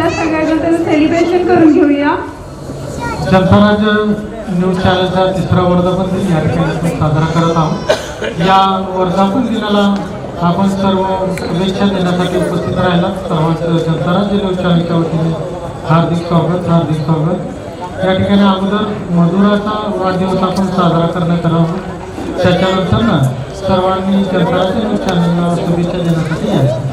मला सांगायचं त्याचं सेलिब्रेशन करून घेऊया। जनता राज्य न्यूज चॅनलचा 3रा वर्धापन दिन या ठिकाणी साजरा करत आहोत। या वर्धापन दिनाला आपण सर्व शुभेच्छा देण्यासाठी उपस्थित राहिला सर्वांचं जनता राज्य न्यूज चॅनलच्या वतीने हार्दिक स्वागत हार्दिक स्वागत। या ठिकाणी अगोदर मधुराचा वाढदिवस आपण साजरा करण्यात आला होता, त्याच्यानंतर सर्वांनी जनता राज्य न्यूज चॅनलला शुभेच्छा देण्यासाठी यायचं।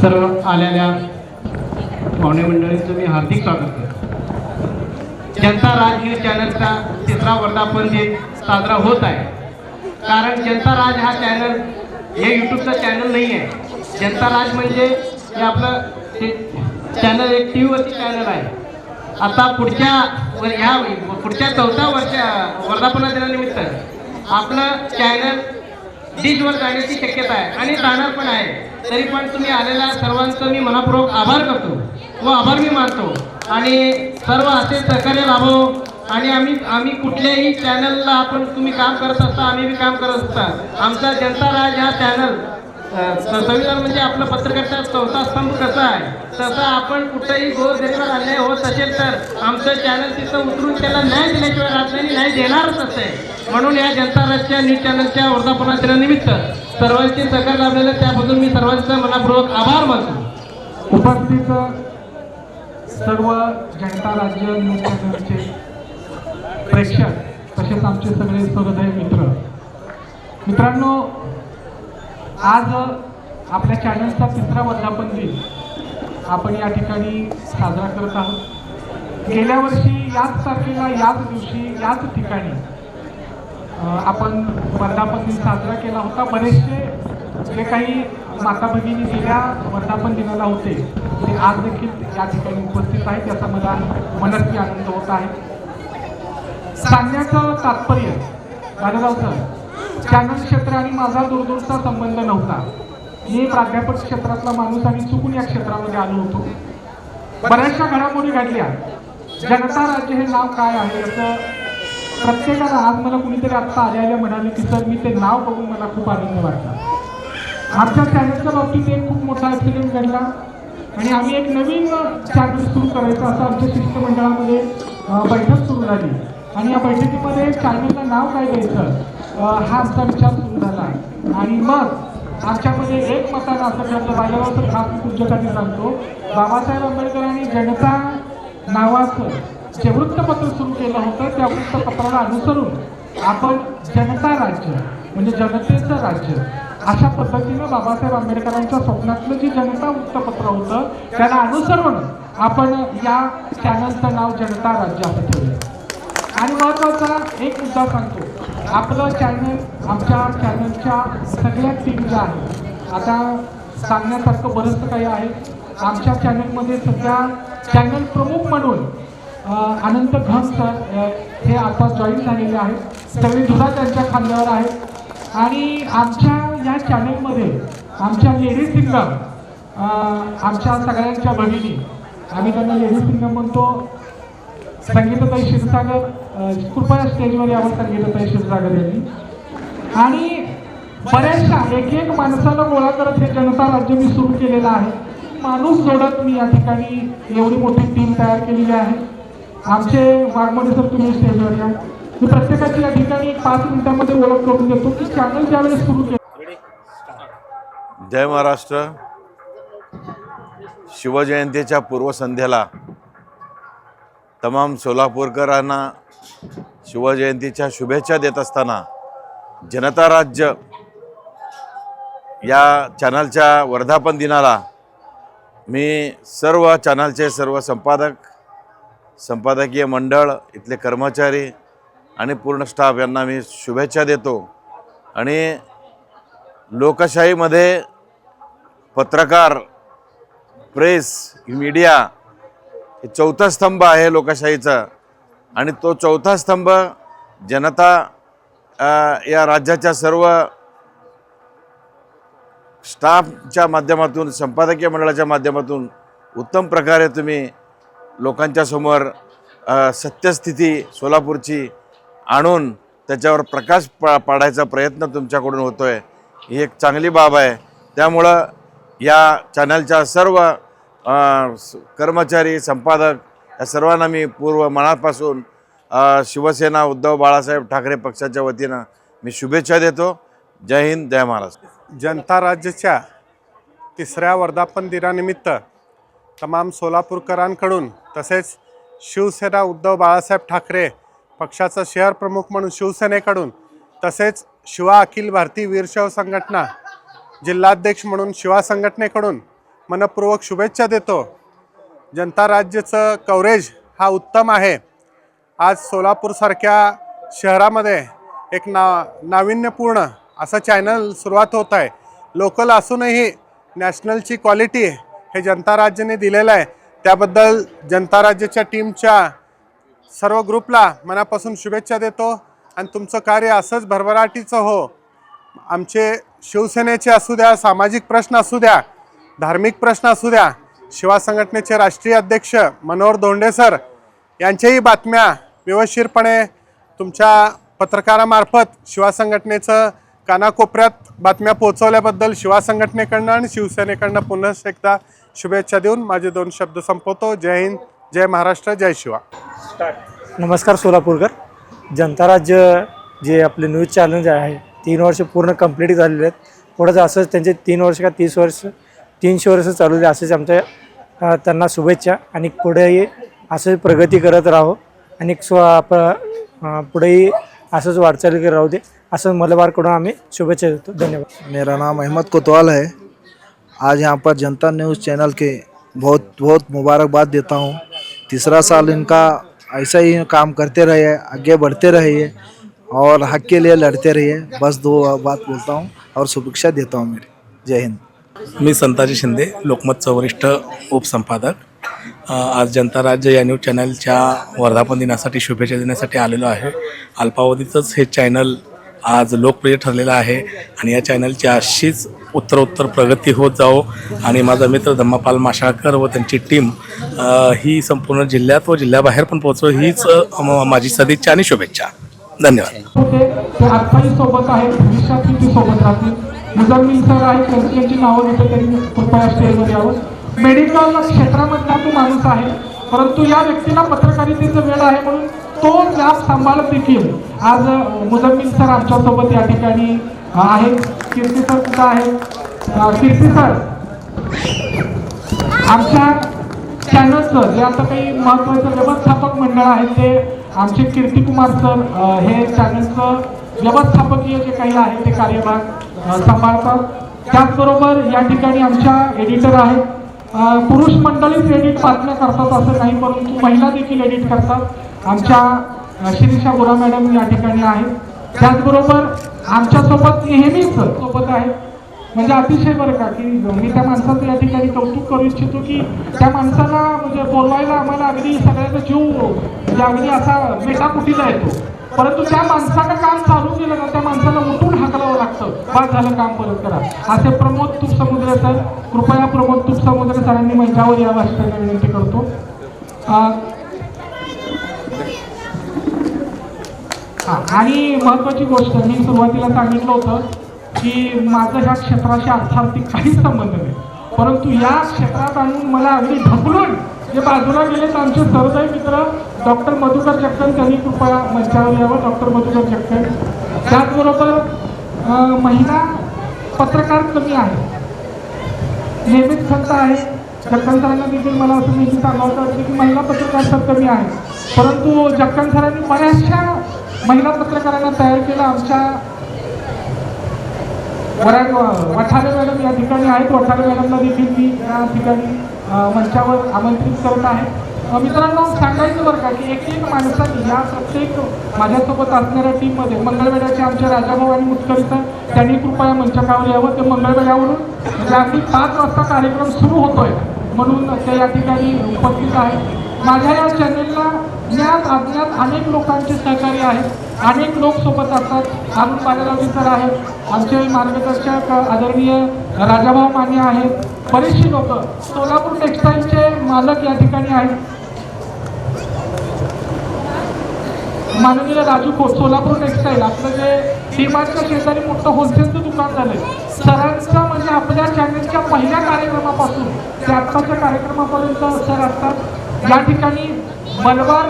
सर्व आलेल्या पाहुणे मंडळींचं मी हार्दिक स्वागत करतो। जनता राज न्यूज चॅनलचा 3रा वर्धापन दिन साजरा होत आहे। कारण जनता राज हा चॅनल हे यूट्यूबचा चॅनल नाही आहे। जनता राज म्हणजे हे आपलं चॅनल एक टी व्हीवरती चॅनल आहे। आता पुढच्या 4थ्या वर्धापन दिनानिमित्त आपलं चॅनल डिशवर जाण्याची शक्यता आहे आणि जाणार पण आहे। तरी पण तुम्ही आलेल्या सर्वांचं मी मनापूर्वक आभार करतो व आभार मी मानतो आणि सर्व असे सहकार्य लाभो आणि आम्ही कुठल्याही चॅनलला तुम्ही काम करत असता, आम्ही भी काम करत असता। आमचा जनता राज हा चॅनल संविधान म्हणजे आपलं पत्रकारिता चौथा स्तंभ कसा आहे, तसं आपण कुठेही गोरगरिबाला अन्याय होत असेल तर आमचं चॅनल तिथं उतरून त्याला न्याय दिल्याशिवाय राहत नाही, न्याय देणारच असते. म्हणून या जनता राज्य न्यूज चॅनलच्या वर्धापना दिनानिमित्त सर्वांची सहकार्य लाभलेलं त्याबद्दल मी सर्वांचा मनापूर्वक आभार मानतो. उपस्थित सर्व जनता राज्य न्यूज चॅनलचे प्रेक्षक तसेच आमचे सगळे सहृदय मित्रांनो, आज आपल्या चॅनलचा 3रा वर्धापन दिन आपण या ठिकाणी साजरा करत आहोत. गेल्या वर्षी याच तारखेला, याच दिवशी, याच ठिकाणी आपण वर्धापन दिन साजरा केला होता. बरेचसे जे काही माता भगिनी गेल्या वर्धापन दिनाला होते ते आज देखील या ठिकाणी उपस्थित आहेत, याचा मला मनस्वी आनंद होत आहे. सांगण्याचं तात्पर्य दादाभाऊ सर, चॅनल क्षेत्र आणि माझा दूरदूरचा संबंध नव्हता. मी प्राध्यापक क्षेत्रातला माणूस आणि चुकून या क्षेत्रामध्ये आलो होतो. बऱ्याचशा घडामोडी घडल्या. जनता राज्य हे नाव काय आहे असं प्रत्येकाला आज मला कुणीतरी आत्ता आल्याला म्हणाले की सर मी ते नाव बघून मला खूप आनंद वाटला. आमच्या चॅनलच्या बाबतीत एक खूप मोठा ॲक्सिडेंट घडला आणि आम्ही एक नवीन चॅनल सुरू करायचं असं आमच्या शिष्टमंडळामध्ये बैठक सुरू झाली आणि या बैठकीमध्ये चॅनलला नाव काय द्यायचं हा आमचा विचार सुरू झाला आणि मग आमच्यामध्ये एक मतानं असं ठरलं. माझ्यावर तर खास पूज्यकांनी सांगतो, बाबासाहेब आंबेडकरांनी जनता नावाचं जे वृत्तपत्र सुरू केलं होतं त्या वृत्तपत्राला अनुसरून आपण जनता राज्य म्हणजे जनतेचं राज्य अशा पद्धतीनं बाबासाहेब आंबेडकरांच्या स्वप्नातलं जे जनता वृत्तपत्र होतं त्याला अनुसरून आपण या चॅनलचं नाव जनता राज्य असं ठेवलं. आणि महत्त्वाचा एक मुद्दा सांगतो, आपलं चॅनल, आमच्या चॅनलच्या सगळ्या टीम ज्या आहेत, आता सांगण्यासारखं बरंचसं काही आहे. आमच्या चॅनलमध्ये सध्या चॅनल प्रमुख म्हणून अनंत घन सर हे आता जॉईन झालेले आहेत. सगळी धुरा त्यांच्या खांद्यावर आहेत आणि आमच्या या चॅनलमध्ये आमच्या लेडी सिंगम, आमच्या सगळ्यांच्या भगिनी, आम्ही त्यांना लेडी सिंगम म्हणतो, संगीताताई क्षीरसागर, कृपया स्टेजवर यावर संगीताताई क्षीरसागर यांनी. आणि बऱ्याचशा एक माणसाला गोळा करत हे जनता राज्य मी सुरू केलेलं आहे. माणूस जोडत मी या ठिकाणी एवढी मोठी टीम तयार केलेली आहे. आमचे वाघमोडे सर तुम्ही स्टेजवर या. मी प्रत्येकाची या ठिकाणी 5 मिनिटांमध्ये ओळख करून देतो की चॅनल ज्यावेळेस सुरू केलं. जय महाराष्ट्र. शिवजयंतीच्या पूर्वसंध्येला तमाम सोलापूरकरांना शिवजयंतीच्या शुभेच्छा देत असताना जनता राज्य या चॅनलच्या वर्धापन दिनाला मी सर्व चॅनलचे सर्व संपादकीय मंडळ, इथले कर्मचारी आणि पूर्ण स्टाफ यांना मी शुभेच्छा देतो. आणि लोकशाहीमध्ये पत्रकार, प्रेस, मीडिया हे चौथा स्तंभ आहे लोकशाहीचा आणि तो चौथा स्तंभ जनता या राज्याच्या सर्व स्टाफच्या माध्यमातून, संपादकीय मंडळाच्या माध्यमातून उत्तम प्रकारे तुम्ही लोकांच्या समोर सत्यस्थिती सोलापूरची आणून त्याच्यावर प्रकाश पाडायचा प्रयत्न तुमच्याकडून होतो आहे. ही एक चांगली बाब आहे. त्यामुळं या चॅनलच्या सर्व कर्मचारी, संपादक या सर्वांना मी पूर्व मनापासून शिवसेना उद्धव बाळासाहेब ठाकरे पक्षाच्या वतीनं मी शुभेच्छा देतो. जय हिंद, जय महाराष्ट्र. जनता राज्याच्या 3ऱ्या वर्धापन दिनानिमित्त तमाम सोलापूरकरांकडून तसेच शिवसेना उद्धव बाळासाहेब ठाकरे पक्षाचा शहर प्रमुख म्हणून शिवसेनेकडून तसेच शिवा अखिल भारतीय वीरशैव संघटना जिल्हाध्यक्ष म्हणून शिवा संघटनेकडून मनपूर्वक शुभेच्छा देतो. जनता राज्याचं कव्हरेज हा उत्तम आहे. आज सोलापूरसारख्या शहरामध्ये एक नाविन्यपूर्ण असं चॅनल सुरुवात होत आहे. लोकल असूनही नॅशनलची क्वालिटी हे जनता राज्याने दिलेलं आहे. त्याबद्दल जनता राज्याच्या टीमच्या सर्व ग्रुपला मनापासून शुभेच्छा देतो आणि तुमचं कार्य असंच भरभराटीचं हो. आमचे शिवसेनेचे असू द्या, सामाजिक प्रश्न असू द्या, धार्मिक प्रश्न असू द्या, शिवा संघटनेचे राष्ट्रीय अध्यक्ष मनोहर धोंडे सर यांच्याही बातम्या व्यवस्थितपणे तुमच्या पत्रकारामार्फत शिवा संघटनेचं कानाकोपऱ्यात बातम्या पोहोचवल्याबद्दल शिवा संघटनेकडनं आणि शिवसेनेकडनं पुन्हा एकदा शुभेच्छा देऊन माझे 2 शब्द संपवतो. जय हिंद, जय महाराष्ट्र, जय शिवा. नमस्कार सोलापूरकर. जनता राज्य जे आपले न्यूज चॅनल जे आहे 3 वर्ष पूर्ण कंप्लीट झालेले आहेत. पुढं असंच त्यांचे 3 वर्ष का 30 वर्ष 300 वर्ष चालू दे असेच आमच्या त्यांना शुभेच्छा. आणि पुढेही असंच प्रगती करत राहो आणि पुढेही असंच वाटचाल करत राहू दे असं मलबारकडून आम्ही शुभेच्छा देतो. धन्यवाद. मेरा नाम अहमद कोतवाल है. आज यहाँ पर जनता न्यूज़ चैनल के बहुत बहुत मुबारकबाद देता हूँ. 3रा साल इनका ऐसा ही काम करते रहिए, आगे बढ़ते रहिए और हक के लिए लड़ते रहिए. बस 2 बात बोलता हूँ और शुभेच्छा देता हूँ मेरी. जय हिंद. मी संताजी शिंदे, लोकमतचा वरिष्ठ उपसंपादक. आज जनता राज्य या न्यूज चॅनलच्या वर्धापन दिनासाठी शुभेच्छा देण्यासाठी आलेलो आहे. अल्पावधीतच हे चॅनल आज लोकप्रिय ठरलेलं आहे आणि या चॅनलची अशीच उत्तरोत्तर प्रगती होत जावो आणि माझा मित्र धम्मापाल माशाळकर व त्यांची टीम ही संपूर्ण जिल्ह्यात व जिल्ह्याबाहेर पण पोहोचो हीच माझी सदिच्छा आणि शुभेच्छा. धन्यवाद. ते आजही सोबत आहेत, भविष्यातही ते सोबत राहतील. मुजम्मिल सर आहेत, त्यांची नावं घेतो त्यांनी कृपया स्टेजवर यावं. मेडिकल क्षेत्रामधला तो माणूस आहे, परंतु या व्यक्तीला पत्रकारितेचं वेळ आहे म्हणून तो व्याप सांभाळत देखील आज मुजम्मिल सर आमच्यासोबत या ठिकाणी आहेत. कीर्ती सर सुद्धा आहेत. कीर्ती सर आमच्या चॅनलचं जे आता काही महत्त्वाचं व्यवस्थापक मंडळ आहे ते आमचे कीर्तिकुमार सर हे चॅनलचं व्यवस्थापकीय जे काही आहे ते कार्यभाग सांभाळतात. त्याचबरोबर या ठिकाणी आमच्या एडिटर आहेत. पुरुष मंडळीच एडिट बातम्या करतात असं नाही, परंतु महिला देखील एडिट करतात. आमच्या शिरीषा बोरा मॅडम या ठिकाणी आहेत. त्याचबरोबर आमच्यासोबत नेहमीच सोबत आहेत. म्हणजे अतिशय बरं का की मी त्या माणसाचं या ठिकाणी कौतुक करू इच्छितो की त्या माणसाला म्हणजे बोलवायला आम्हाला अगदी सगळ्याचा जीव म्हणजे अगदी असा मेटाकुटीला येतो, परंतु त्या माणसाचं काम चालू केलं ना त्या माणसाला उठून हाकलावं लागतं. बाद झालं काम परत करा. असे प्रमोद तुपसमुद्रे सर, कृपया प्रमोद तुपसमुद्रे सरांनी मंचावर यावं अशी त्यांना विनंती करतो. आणि महत्त्वाची गोष्ट मी सुरुवातीला सांगितलं होतं की माझं ह्या क्षेत्राशी अर्थार्थिक काहीच संबंध नाही, परंतु या क्षेत्रात आणून मला अगदी ढकलून जे बाजूला गेलेत आमचे सहृदय मित्र डॉक्टर मधुकर जगताप त्यांनी कृपया मंचावर यावं. डॉक्टर मधुकर जगताप. त्याचबरोबर महिला पत्रकार कमी आहे, नेहमीच खंत आहे. जगताप सरांना देखील मला असं नेहमी सांगावं वाटतं की महिला पत्रकार तर कमी आहे, परंतु जगताप सरांनी बऱ्याचशा महिला पत्रकारांना तयार केलं. आमच्या वठारे मॅडम या ठिकाणी आहेत. वठारे मॅडमला देखील मी या ठिकाणी मंचावर आमंत्रित करत आहे. मित्रांनो सांगायचं बरं का की एक माणसाने या प्रत्येक माझ्यासोबत असणाऱ्या टीममध्ये मंगळवेढ्याचे आमचे राजाभाऊ आणि मुतकरी सर त्यांनी कृपया मंचावर यावं. ते मंगळवेढ्यावरून म्हणजे अगदी 5 वाजता कार्यक्रम सुरू होतोय म्हणून ते या ठिकाणी उपस्थित आहेत. माझ्या या चॅनेलला ज्ञात अज्ञात अनेक लोकांचे सहकार्य आहेत. अनेक लोक सोबत असतात. अरुण बालेरावजी सर आहेत, आमचे मार्गदर्शक आदरणीय राजाभाऊ माने आहेत, बरेचशी लोक. सोलापूर टेक्सटाईलचे मालक या ठिकाणी आहेत, माननीय राजू खोत. सोलापूर टेक्सटाईल आपलं जे डीमार्टच्या शेजारी मोठं होलसेलचं दुकान झालंय. सरांचं म्हणजे आपल्या चॅनलच्या पहिल्या कार्यक्रमापासून ते आत्ताच्या कार्यक्रमापर्यंत सर असतात. या ठिकाणी मलबार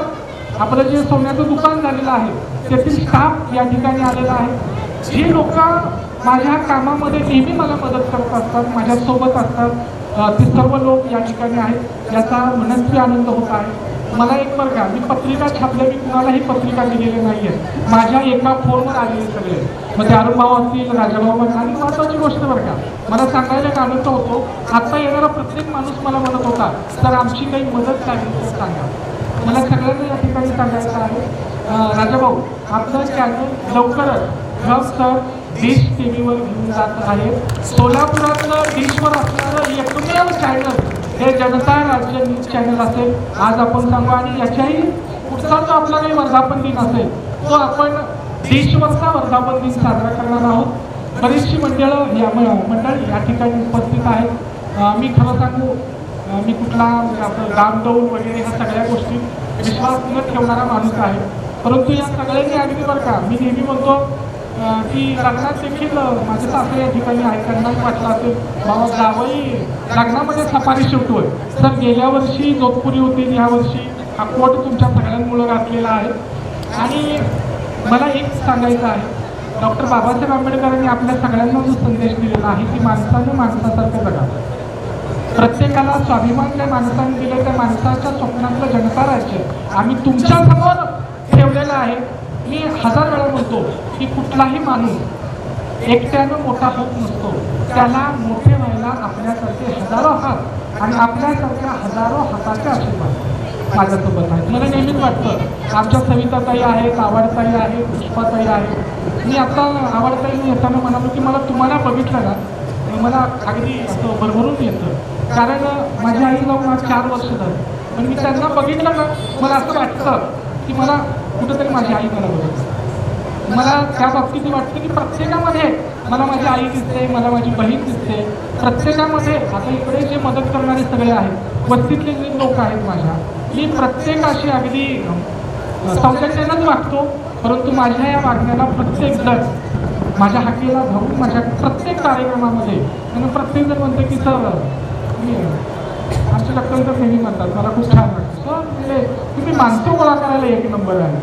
आपलं जे सोन्याचं दुकान झालेलं आहे तेथील स्टाफ या ठिकाणी आलेला आहे. जी लोक माझ्या कामामध्ये नेहमी मला मदत करत असतात, माझ्यासोबत असतात, ते सर्व लोक या ठिकाणी आहेत. याचा मनस्वी आनंद होत आहे. मला एक बरं का मी पत्रिका छापल्या, मी कुणालाही पत्रिका दिलेली नाही आहे. माझ्या एका फोनवर आलेले सगळे मग ते अरुण भाऊ असतील, राजाभाऊ असतील. आणि महत्त्वाची गोष्ट बरं का मला सांगायला एक आनंद होतो. आता येणारा प्रत्येक माणूस मला म्हणत होता तर आमची काही मदत लागली तर सांगा. मला सगळ्यांना या ठिकाणी सांगायचं आहे राजाभाऊ आपलं चॅनल लवकरच घब सर डिश टी व्हीवर घेऊन जात आहे. सोलापुरातलं डिशवर असणारं एकमेव चॅनल हे जनता राज्य न्यूज चॅनल असेल. आज आपण सांगू आणि याच्याही पुढचा जो आपला काही वर्धापन दिन असेल तो आपण डिशवरचा वर्धापन दिन साजरा करणार आहोत. बरीचशी मंडळी या ठिकाणी उपस्थित आहेत. मी खरं सांगू मी कुठला आपलं रामदौड वगैरे ह्या सगळ्या गोष्टी विश्वास न ठेवणारा माणूस आहे, परंतु या सगळ्यांनी अगदी बरं का मी नेहमी म्हणतो की लग्नात देखील माझे सासरे या ठिकाणी आहेत, त्यांनाही वाटलं असेल बाबा जावई लग्नामध्ये सफारी शिवतोय. तर गेल्या वर्षी जोधपुरी होती, ह्या वर्षी हा कोट तुमच्या सगळ्यांमुळं घातलेला आहे. आणि मला एक सांगायचं आहे, डॉक्टर बाबासाहेब आंबेडकरांनी आपल्या सगळ्यांना जो संदेश दिलेला आहे की माणसानं माणसासारखं जगावं. प्रत्येकाला स्वाभिमान त्या माणसाने दिलं, त्या माणसाच्या स्वप्नातलं जनता राज्य आम्ही तुमच्यासमोर ठेवलेलं आहे. मी 1000 वेळा म्हणतो की कुठलाही माणूस एकट्यानं मोठा होत नसतो, त्याला मोठे व्हायला आपल्यासारखे हजारो हात आणि आपल्यासारख्या हजारो हाताचे आशीर्वाद माझ्यासोबत आहेत. मला नेहमीच वाटतं आमच्या सविताताई आहेत, आवडताई आहे, पुष्पाताई आहे. मी आता आवडताई येताना म्हणालो की मला तुम्हाला बघितलं ना मला अगदी असं भरभरून येतं, कारण माझी आई जाऊन आज 4 वर्ष झाली. पण मी त्यांना बघितलं ना मला असं वाटतं की मला कुठंतरी माझी आई मला बघितलं. मला त्या बाबतीत वाटतं की प्रत्येकामध्ये मला माझी आई दिसते, मला माझी बहीण दिसते. प्रत्येकामध्ये आता इकडे जे मदत करणारे सगळे आहेत, वस्तीतले जे लोक आहेत माझ्या, मी प्रत्येकाशी अगदी सौजन्यानंच वागतो. परंतु माझ्या या वागण्याला प्रत्येक जण माझ्या हाकेला धरून माझ्या प्रत्येक कार्यक्रमामध्ये आणि प्रत्येक जण म्हणते की सर मी आमच्या डॉक्टर नेहमी म्हणतात मला खूप छान वाटतं सर, म्हणजे तुम्ही माणसं गोळा करायला एक नंबर आहे.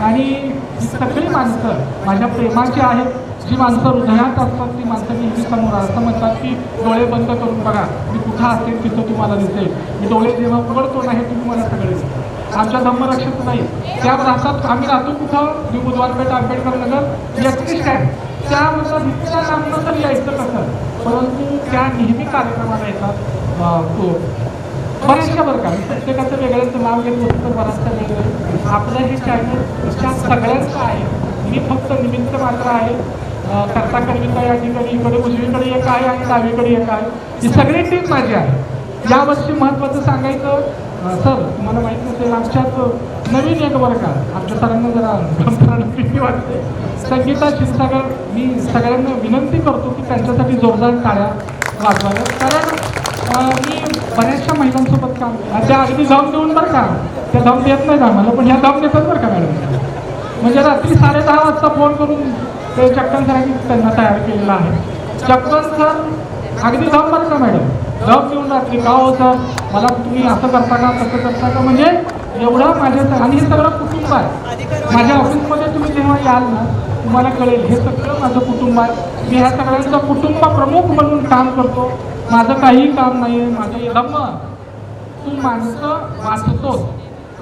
आणि ही सगळी माणसं माझ्या प्रेमाची आहेत. जी माणसं हृदयात असतात ती माणसं नेहमी समोर असं म्हणतात की डोळे बंद करून बघा, मी कुठं असेल तिथं तुम्हाला दिसेल. मी डोळे जेव्हा उघडतो नाही तुम्ही मला सगळे दिसतो. आमच्या धम्मरक्षक नाही त्या राहतात, आम्ही राहतो कुठं, new Budhwar Peth Ambedkar Nagar ST stand. त्याबद्दल इतक्या लांबनं तर यायचं कसं, परंतु त्या नेहमी कार्यक्रमाला येतात. बऱ्याचशा बरं का प्रत्येकाचं वेगळ्याचं नाव घेत होतं तर बराचसा वेगळं. आपलं हे चॅनल त्या सगळ्यांचं आहे, मी फक्त निमित्त मात्र आहे. करता करिता या ठिकाणी इकडे उजवीकडे एक आहे आणि डावीकडे एक आहे. ही सगळी टीम माझी आहे. यावर्षी महत्त्वाचं सांगायचं सर, तुम्हाला माहीत नसेल आमच्यात नवीन एक बरं का, आमच्या सरांना जरा गंभीर भीती वाटते. संगीता क्षीरसागर, मी सगळ्यांना विनंती करतो की त्यांच्यासाठी जोरदार टाळ्या वाजवाव्या. कारण मी बऱ्याचशा महिलांसोबत काम केलं. त्या अगदी दम देऊन बरं का, त्या दम देत नाहीत आम्हाला, पण ह्या दम देतात बरं का मॅडम. म्हणजे रात्री 10:30 वाजता फोन करून ते चक्कन सरांनी त्यांना तयार केलेलं आहे. चक्कन सर अगदी दम बरं का मॅडम, दम देऊन रात्री का हो सर मला तुम्ही असं करता का तसं करता का, म्हणजे एवढं माझ्या. आणि हे सगळं कुटुंब आहे. माझ्या ऑफिसमध्ये तुम्ही जेव्हा याल ना तुम्हाला कळेल हे सगळं माझं कुटुंब आहे. मी ह्या सगळ्यांचा कुटुंब प्रमुख म्हणून काम करतो. माझं काहीही काम नाही आहे. माझं धम्म तू माणसं वाचतोस.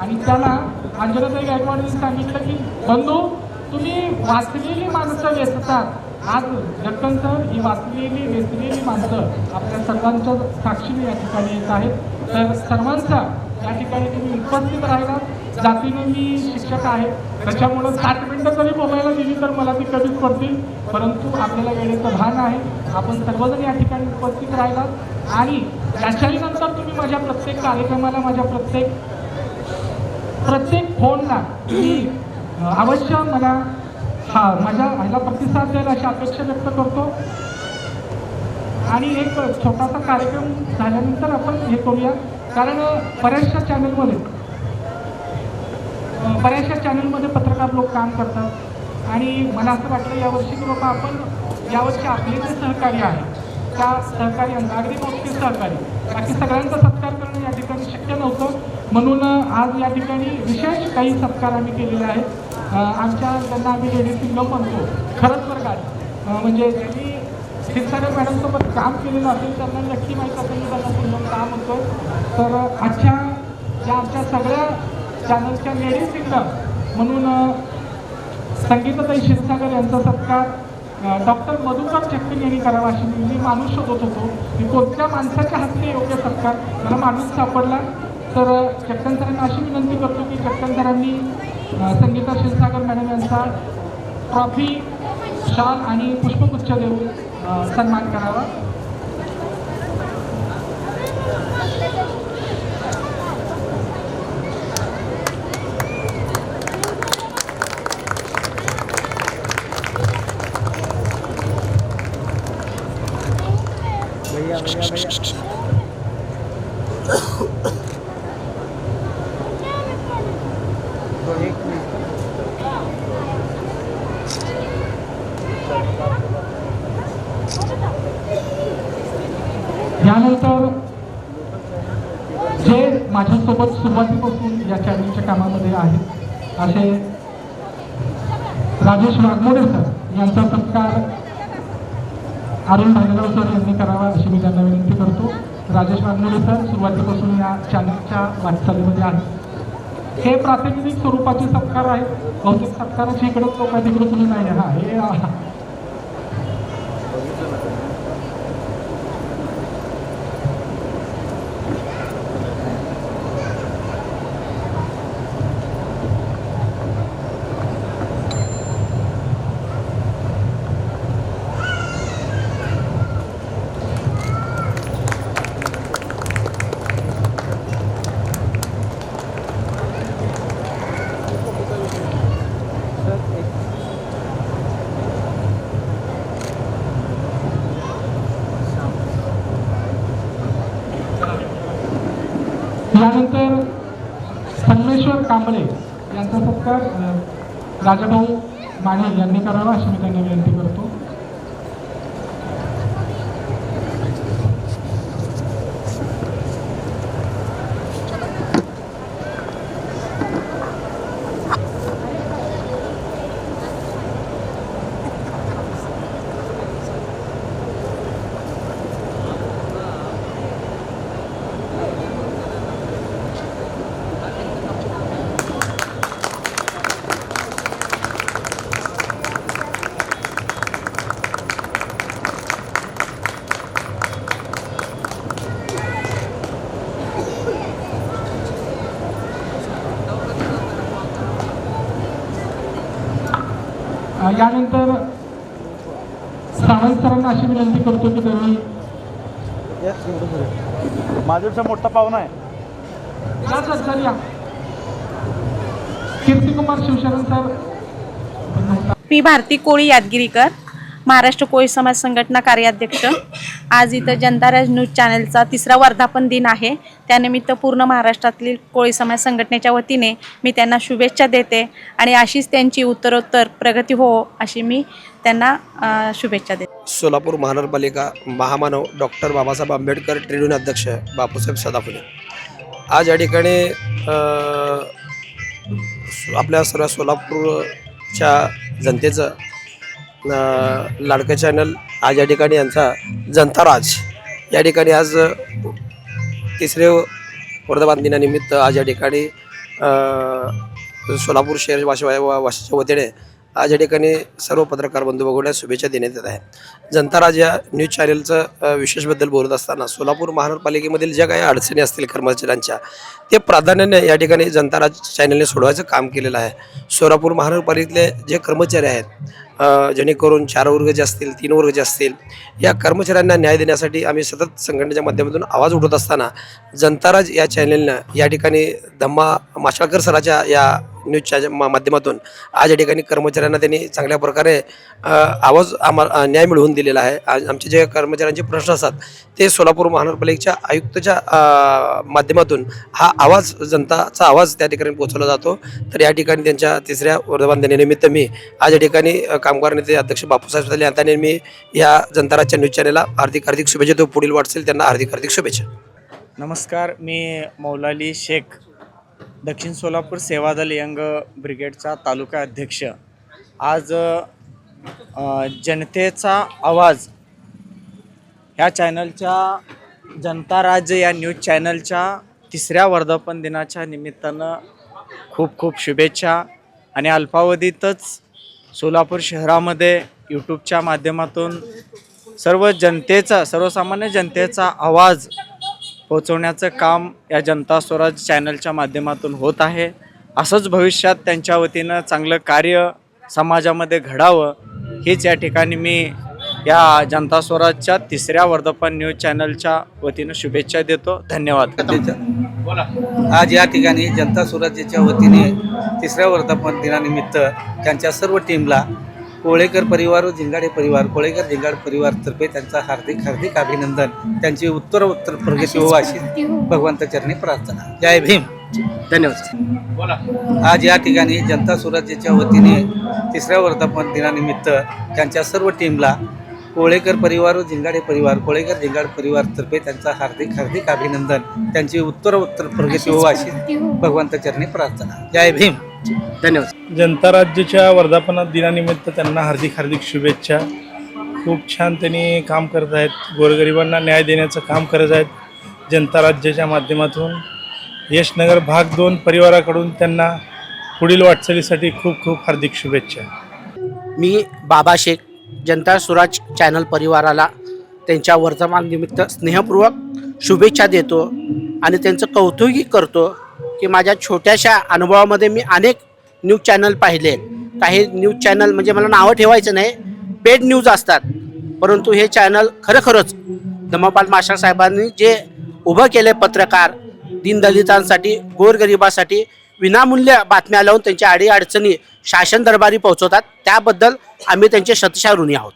आणि त्याला अंजनाताई गायकवाडने सांगितलं की बंधू तुम्ही वाचलेली माणसं वेचतात. आज जक्कन सर ही वाचलेली वेचलेली माणसं आपल्या सर्वांच्या साक्षीने या ठिकाणी येत आहेत. तर सर्वांचा या ठिकाणी तुम्ही उपस्थित राहिला. जातीनं मी शिक्षक आहे, त्याच्यामुळं 60 मिनिटं जरी बोलायला दिली तर मला ती कमीच पडतील. परंतु आपल्याला वेळेचं भान आहे. आपण सर्वजण या ठिकाणी उपस्थित राहिला. आणि याच्याही नंतर तुम्ही माझ्या प्रत्येक कार्यक्रमाला, माझ्या प्रत्येक फोनला तुम्ही अवश्य मला माझ्या ह्याला प्रतिसाद द्यायला अशी अपेक्षा व्यक्त करतो. आणि एक छोटासा कार्यक्रम झाल्यानंतर आपण हे करूया, कारण बऱ्याचशा चॅनलमध्ये पत्रकार लोक काम करतात. आणि मला असं वाटलं यावर्षी की बाबा आपण यावर्षी आपले जे सहकारी आहे त्या सहकार्यांना अगदी मोठे सहकारी, बाकी सगळ्यांचा सत्कार करणं या ठिकाणी शक्य नव्हतं. म्हणून आज या ठिकाणी विशेष काही सत्कार आम्ही केलेले आहेत. आमच्या त्यांना आम्ही लेडीज सिंगम म्हणतो. खरंच बरं का, म्हणजे ज्यांनी क्षीरसागर मॅडमसोबत काम केलेलं असेल त्यांना नक्की माहीत असेल की त्यांना सिंगम का म्हणतो. तर आजच्या या आमच्या सगळ्या चॅनलच्या लेडीज सिंगम म्हणून संगीताताई क्षीरसागर यांचा सत्कार डॉक्टर मधुकर चक्कन यांनी करावा अशी मी माणूस शोधत होतो की कोणत्या माणसाच्या हस्ते योग्य सत्कार. मला माणूस सापडला. तर चक्कन सरांना अशी विनंती करतो की चक्कन सरांनी संगीता क्षीरसागर मॅडम यांचा ट्रॉफी, शाल आणि पुष्पगुच्छ देऊन सन्मान करावा. जे माझ्यासोबत सुरुवातीपासून या चॅनलच्या कामामध्ये आहेत असे राजेश वाघमोडे सर यांचा सत्कार अरुण भालेराव सर यांनी करावा अशी मी त्यांना विनंती करतो. राजेश वाघमोडे सर सुरुवातीपासून या चॅनलच्या वाटचालीमध्ये आहेत. हे प्रातिनिधिक स्वरूपाचे सत्कार आहेत. बहुतेक सत्काराची इकडंच लोक तिकडं तुम्ही नाही. हा हे यानंतर संगमेश्वर कांबळे यांचा सत्कार राजाभाऊ माने यांनी करावा अशी मी त्यांना विनंती करतो. यानंतर सावंत सरांना अशी विनंती करतो की त्यांनी माझ्यापेक्षा मोठा पाहुणा आहे. कीर्तिकुमार शिवशरण सर. मी भारती कोळी यादगिरीकर, महाराष्ट्र कोळी समाज संघटना कार्याध्यक्ष. आज इथं जनता राज न्यूज चॅनलचा 3रा वर्धापन दिन आहे. त्यानिमित्त पूर्ण महाराष्ट्रातील कोळी समाज संघटनेच्या वतीने मी त्यांना शुभेच्छा देते आणि अशीच त्यांची उत्तरोत्तर प्रगती हो अशी मी त्यांना शुभेच्छा देते. सोलापूर महानगरपालिका महामानव doctor Babasaheb Ambedkar trade union अध्यक्ष बापूसाहेब सदाफुले. आज या ठिकाणी आपल्या सर्व सोलापूरच्या जनतेचं लाडकं चॅनल आज या ठिकाणी यांचा जनता राज या ठिकाणी आज 3रे वर्धापन दिनानिमित्त आज या ठिकाणी सोलापूर शहर वाशीच्या वतीने आज या ठिकाणी सर्व पत्रकार बंधू भगिनींना शुभेच्छा देण्यात येत आहे. जनता राज या न्यूज चॅनलचं विशेषबद्दल बोलत असताना सोलापूर महानगरपालिकेमधील ज्या काही अडचणी असतील कर्मचाऱ्यांच्या ते प्राधान्याने या ठिकाणी जनता राज चॅनलने सोडवायचं काम केलेलं आहे. सोलापूर महानगरपालिकेतले जे कर्मचारी आहेत जेणेकरून 4 वर्ग जे असतील 3 वर्ग जे असतील या कर्मचाऱ्यांना न्याय देण्यासाठी आम्ही सतत संघटनेच्या माध्यमातून आवाज उठवत असताना जनता राज या चॅनलनं या ठिकाणी धम्मा माशाळकर सराच्या या न्यूजच्या माध्यमातून आज या ठिकाणी कर्मचाऱ्यांना त्यांनी चांगल्या प्रकारे आवाज न्याय मिळवून दिलेला आहे. आज आमचे जे कर्मचाऱ्यांचे प्रश्न असतात ते सोलापूर महानगरपालिकेच्या आयुक्ताच्या माध्यमातून हा आवाज जनताचा आवाज त्या ठिकाणी पोहोचवला जातो. तर या ठिकाणी त्यांच्या 3ऱ्या वर्धापन दिनानिमित्त मी आज या ठिकाणी कामगार नेते अध्यक्ष बापूसाहेब सदाफुले यांनी मी या जनता राजच्या न्यूज चॅनलला हार्दिक शुभेच्छा देतो. पुढील वाटचाल त्यांना हार्दिक शुभेच्छा. नमस्कार, मी मौलाली शेख, दक्षिण सोलापूर सेवादल यंग ब्रिगेडचा तालुका अध्यक्ष. आज जनतेचा आवाज ह्या चॅनलच्या जनता राज्य या न्यूज चॅनलच्या 3ऱ्या वर्धापन दिनाच्या निमित्तानं खूप खूप शुभेच्छा. आणि अल्पावधीतच सोलापूर शहरामध्ये यूट्यूबच्या माध्यमातून सर्वसामान्य जनतेचा आवाज पोहोचवण्याचं काम या जनता स्वराज चॅनलच्या माध्यमातून होत आहे. असंच भविष्यात त्यांच्या वतीनं चांगलं कार्य समाजामध्ये घडावं हीच या ठिकाणी मी या जनता स्वराजच्या 3ऱ्या वर्धापन न्यूज चॅनलच्या वतीनं शुभेच्छा देतो. धन्यवाद. आज या ठिकाणी जनता स्वराज्याच्या वतीने 3ऱ्या वर्धापन दिनानिमित्त त्यांच्या सर्व टीमला कोळेकर परिवार व झिंगाडे परिवार कोळेकर झिंगाड परिवारतर्फे त्यांचा हार्दिक अभिनंदन. त्यांची उत्तर प्रगती हो अशी भगवंत चरणी प्रार्थना. जय भीम. धन्यवाद. आज या ठिकाणी जनता स्वराज्याच्या वतीने 3ऱ्या वर्धापन दिनानिमित्त त्यांच्या सर्व टीमला कोळेकर परिवार व झिंगाडे परिवार कोळेकर झिंगाड परिवारतर्फे त्यांचा हार्दिक हार्दिक अभिनंदन. त्यांची उत्तर प्रगती हो अशी भगवंताचरणी प्रार्थना. जय भीम. धन्यवाद. जनता राज्याच्या वर्धापन दिनानिमित्त त्यांना हार्दिक हार्दिक शुभेच्छा. खूप छान त्यांनी काम करत आहेत, गोरगरिबांना न्याय देण्याचं काम करत आहेत. जनता राज्याच्या माध्यमातून यशनगर भाग 2 परिवाराकडून त्यांना पुढील वाटचालीसाठी खूप खूप हार्दिक शुभेच्छा. मी बाबा शेख जनता स्वराज चॅनल परिवाराला त्यांच्या वर्धमाननिमित्त स्नेहपूर्वक शुभेच्छा देतो आणि त्यांचं कौतुकही करतो की माझ्या छोट्याशा अनुभवामध्ये मी अनेक न्यूज चॅनल पाहिले. काही न्यूज चॅनल म्हणजे मला नावं ठेवायचं नाही, पेड न्यूज असतात, परंतु हे चॅनल खरोखरच धम्मपाल मास्टर साहेबांनी जे उभं केले पत्रकार दीनदलितांसाठी गोरगरिबासाठी विनामूल्य बातम्या लावून त्यांच्या अडीअडचणी शासन दरबारी पोहोचवतात, त्याबद्दल आम्ही त्यांचे शतशः ऋणी आहोत.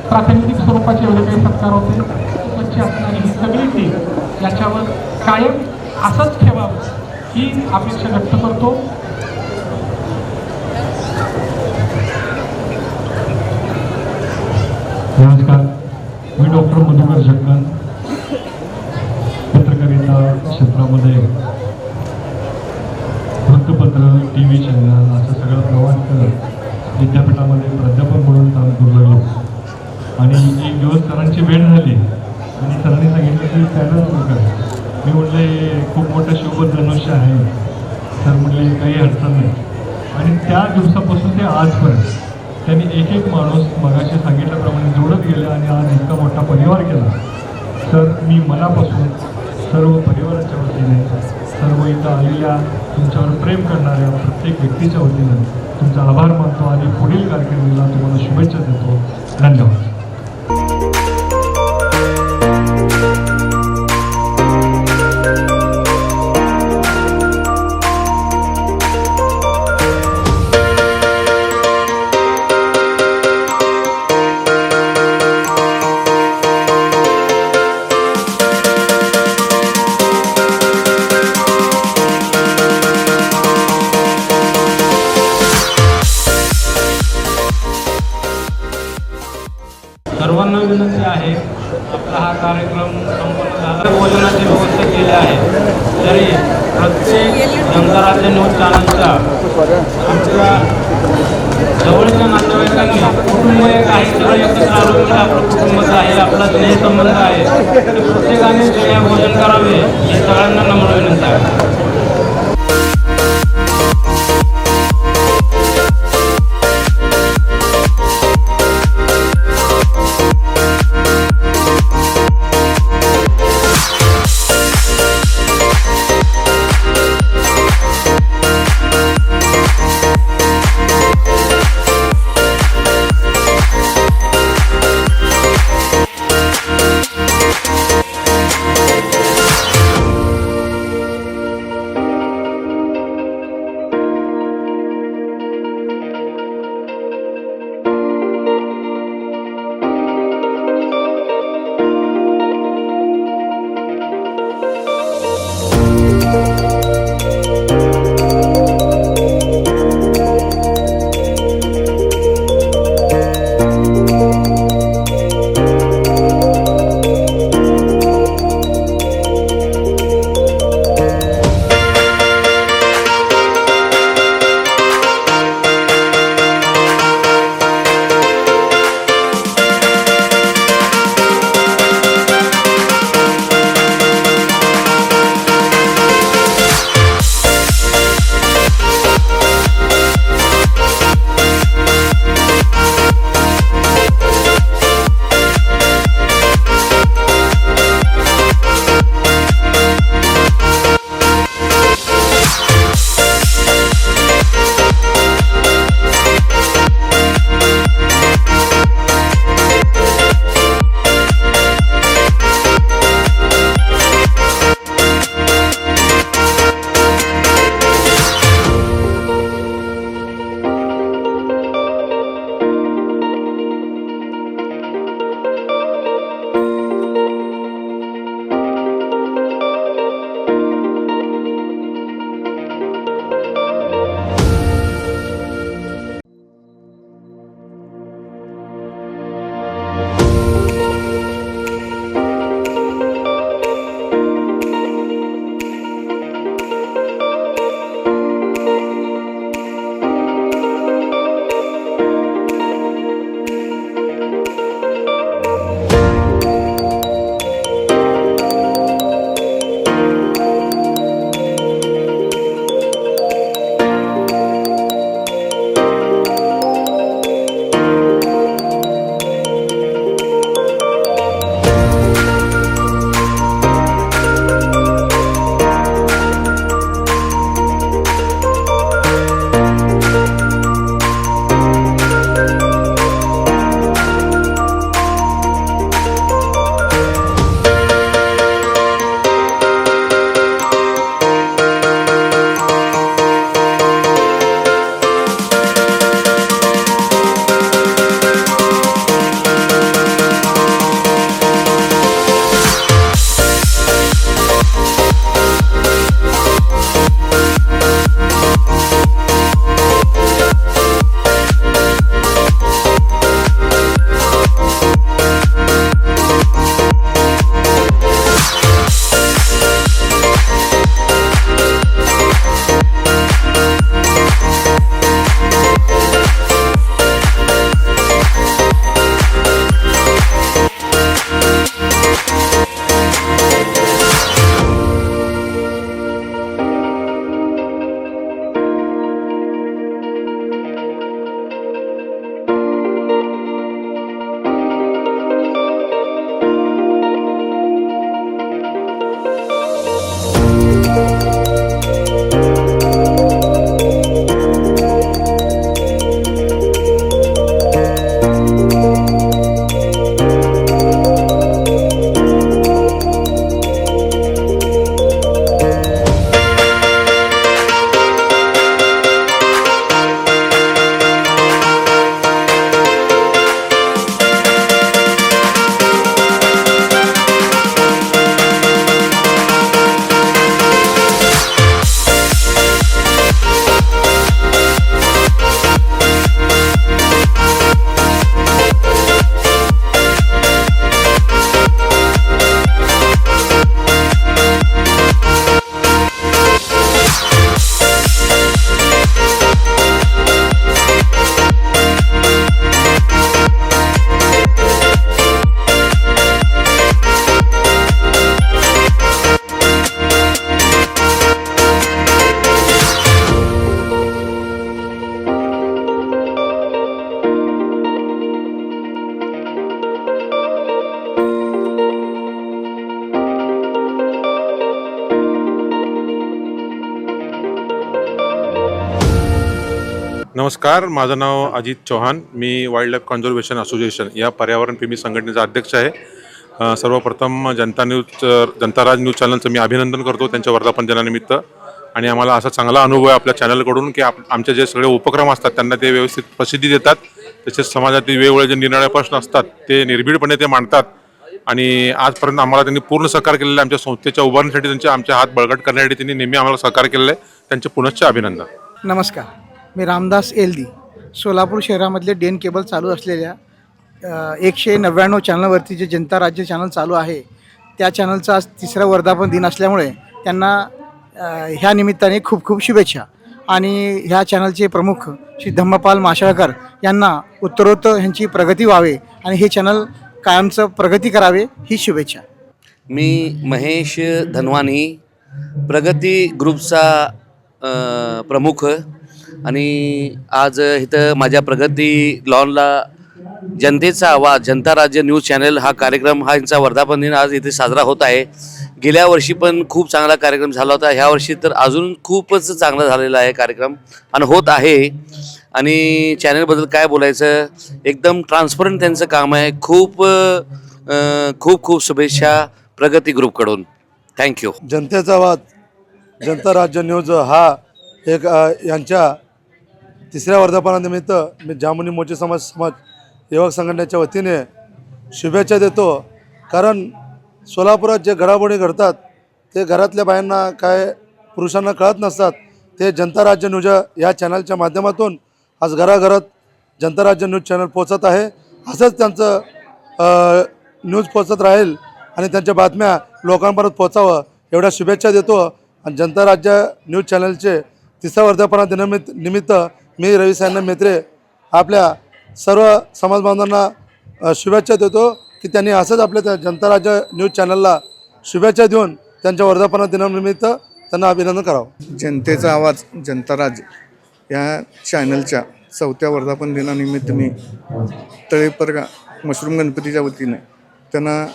प्रातिनिधिक स्वरूपाचे एवढे काही सत्कार होते. स्वच्छ असणारी ही सगळी टीम याच्यावर कायम असंच ठेवावं ही अपेक्षा व्यक्त करतो. नमस्कार, मी डॉक्टर मधुकर जगन. पत्रकारिता क्षेत्रामध्ये वृत्तपत्र, TV चॅनल असं सगळं प्रवास करत विद्यापीठामध्ये प्राध्यापक म्हणून काम करू लागलो. आणि एक दिवस सरांची भेट झाली आणि सरांनी सांगितलं की चॅनल सुरू करा. मी म्हटले खूप मोठं शोभधनुष्य आहे. सर म्हटले काही अडचण नाही. आणि त्या दिवसापासून ते आजपर्यंत त्यांनी एक एक माणूस मगाशी सांगितल्याप्रमाणे जोडत गेले आणि आज इतका मोठा परिवार केला. तर मी मनापासून सर्व परिवाराच्या वतीने, सर्व इथं आलेल्या तुमच्यावर प्रेम करणाऱ्या प्रत्येक व्यक्तीच्या वतीनं तुमचा आभार मानतो आणि पुढील कारकिर्दीला तुम्हाला शुभेच्छा देतो. धन्यवाद. सर्वांना विनंती आहे, आपला हा कार्यक्रम संपन्न झाला. भोजनाची व्यवस्था केली आहे. तरी प्रत्येक जनता राज्य न्यूज चॅनलच्या आमच्या जवळच्या नातेवाईकांनी कुटुंब एक आहे, सगळं एकत्र आलो म्हणजे आपलं कुटुंबच आहे, आपला स्नेहसंबंध आहे. तर प्रत्येकाने जेव्हा भोजन करावे ही सगळ्यांना नम्र विनंती आहे. नमस्कार, माझं नाव अजित चौहान. मी वाईल्ड लाईफ कॉन्झर्वेशन असोसिएशन या पर्यावरणप्रेमी संघटनेचा अध्यक्ष आहे. सर्वप्रथम जनता राज न्यूज चॅनलचं मी अभिनंदन करतो त्यांच्या वर्धापन दिनानिमित्त. आणि आम्हाला असा चांगला अनुभव आहे आपल्या चॅनलकडून की आमचे जे सगळे उपक्रम असतात त्यांना ते व्यवस्थित प्रसिद्धी देतात. तसेच समाजातील वेगवेगळे जे निराळे प्रश्न असतात ते निर्भीडपणे ते मांडतात. आणि आजपर्यंत आम्हाला त्यांनी पूर्ण सहकार्य केलेलं आहे. आमच्या संस्थेच्या उभारणीसाठी त्यांचे आमचे हात बळकट करण्यासाठी त्यांनी नेहमी आम्हाला सहकार्य केलेलं आहे. त्यांचे पुनश्च अभिनंदन. नमस्कार, मी रामदास एलदी. सोलापूर शहरामधले डेन केबल चालू असलेल्या 199 चॅनलवरती जे जनता राज्य चॅनल चालू आहे त्या चॅनलचा आज 3रा वर्धापन दिन असल्यामुळे त्यांना ह्या निमित्ताने खूप खूप शुभेच्छा. आणि ह्या चॅनलचे प्रमुख श्री धम्मपाल माशाळकर यांना उत्तरोत्तर ह्यांची प्रगती व्हावे आणि हे चॅनल कायमचं प्रगती करावे ही शुभेच्छा. मी महेश धनवानी, प्रगती ग्रुपचा प्रमुख. आणि आज इथं माझ्या प्रगती लॉनला जनतेचा आवाज जनता राज्य न्यूज चॅनल हा कार्यक्रम हा यांचा वर्धापन दिन आज इथे साजरा होत आहे. गेल्या वर्षी पण खूप चांगला कार्यक्रम झाला होता. ह्या वर्षी तर अजून खूपच चांगला झालेला आहे कार्यक्रम आणि होत आहे. आणि चॅनलबद्दल काय बोलायचं, एकदम ट्रान्सपरंट त्यांचं काम आहे. खूप खूप खूप शुभेच्छा प्रगती ग्रुपकडून. थँक्यू. जनतेचा आवाज जनता राज्य न्यूज हा एक यांच्या 3ऱ्या वर्धापनानिमित्त मी जामुनी मोची समाज युवक संघटनेच्या वतीने शुभेच्छा देतो. कारण सोलापुरात जे घडामोडी घडतात ते घरातल्या बायांना काय पुरुषांना कळत नसतात. ते जनता राज्य न्यूज या चॅनलच्या माध्यमातून आज घराघरात जनता राज्य न्यूज चॅनल पोचत आहे. असंच त्यांचं न्यूज पोचत राहील आणि त्यांच्या बातम्या लोकांपर्यंत पोचावं एवढ्या शुभेच्छा देतो. आणि जनता राज्य न्यूज चॅनलचे 3ऱ्या वर्धापना दिनानिमित्त मी रविसायन मेत्रे आपल्या सर्व समाज बांधवांना शुभेच्छा देतो की त्यांनी असंच आपल्या त्या जनता राज्य न्यूज चॅनलला शुभेच्छा देऊन त्यांच्या वर्धापना दिनानिमित्त त्यांना अभिनंदन करावं. जनतेचा आवाज जनता राज या चॅनलच्या 4थ्या वर्धापन दिनानिमित्त मी तळेपर मशरूम गणपतीच्या वतीने त्यांना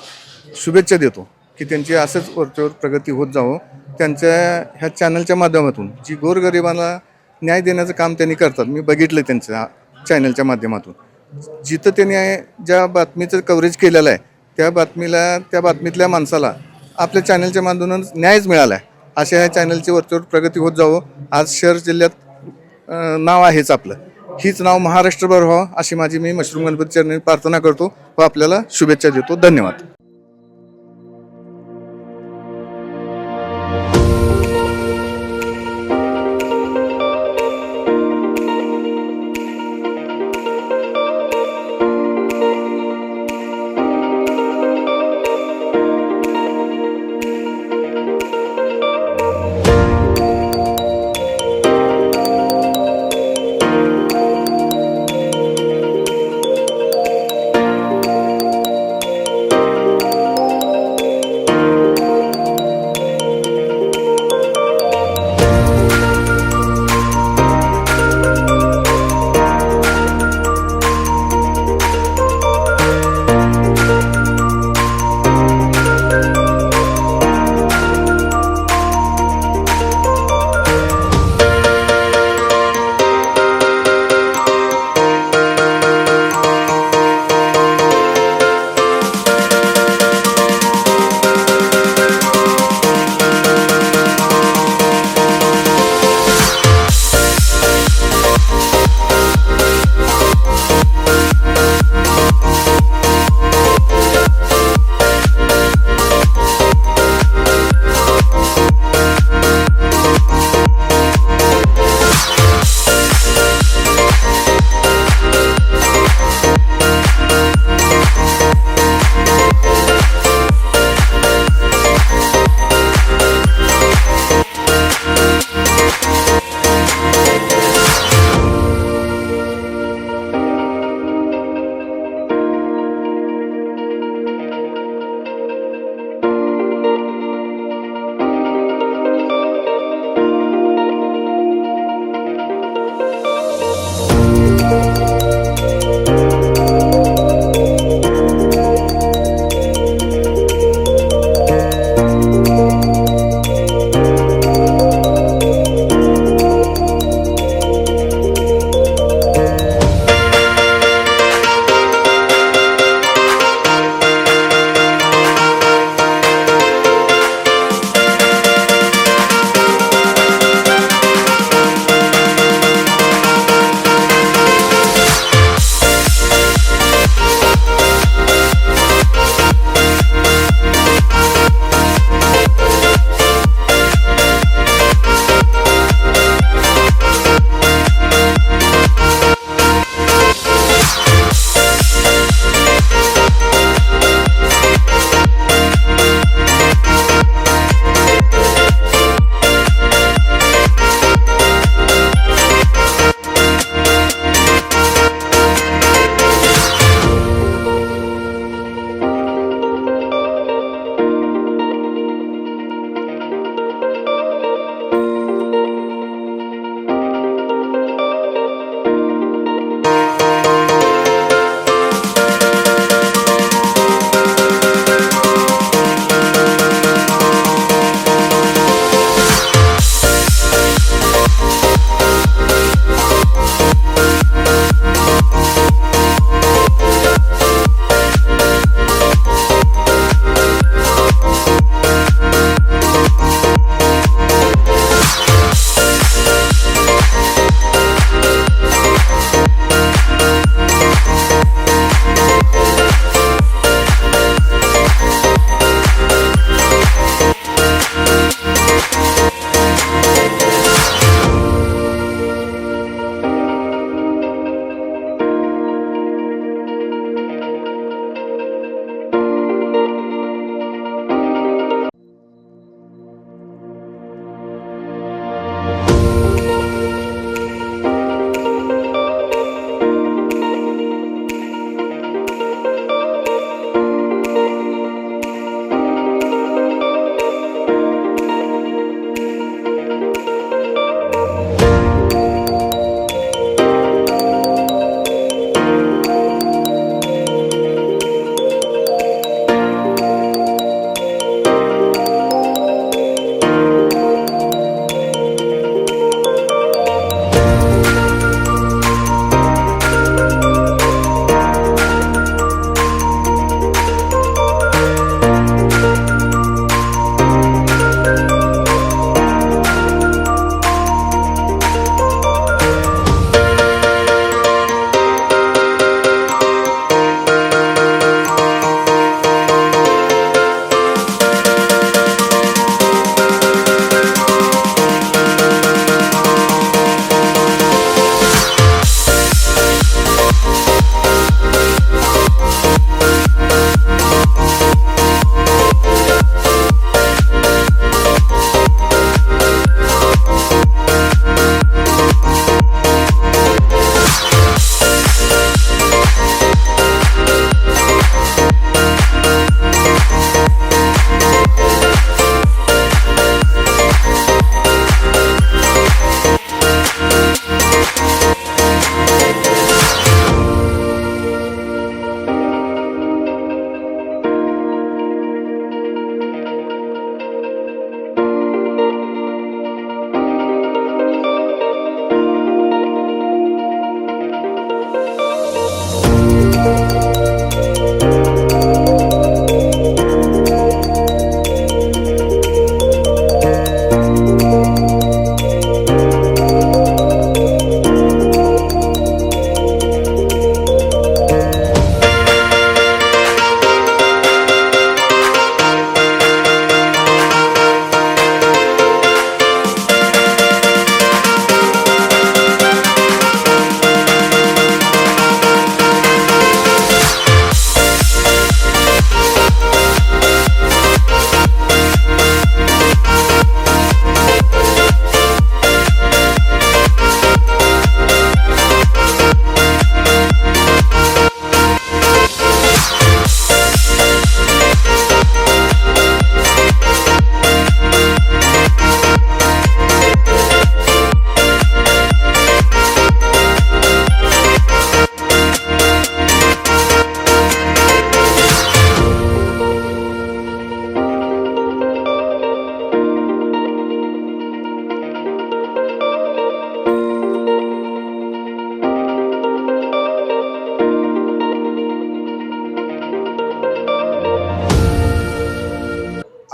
शुभेच्छा देतो की त्यांची असंच वरचेवर प्रगती होत जावं. त्यांच्या ह्या चॅनलच्या माध्यमातून जी गोरगरिबांना न्याय देण्याचं काम त्यांनी करतात. मी बघितलं त्यांच्या चॅनलच्या माध्यमातून जिथं त्यांनी ज्या बातमीचं कव्हरेज केलेलं आहे त्या बातमीतल्या माणसाला आपल्या चॅनलच्या माध्यमातून न्यायच मिळाला आहे. अशा ह्या चॅनलची वरचेवर प्रगती होत जावं. आज शहर जिल्ह्यात नाव आहेच आपलं, हीच नाव महाराष्ट्रभर व्हावं अशी माझी मी मशरूम गणपती चरणी प्रार्थना करतो व आपल्याला शुभेच्छा देतो. धन्यवाद.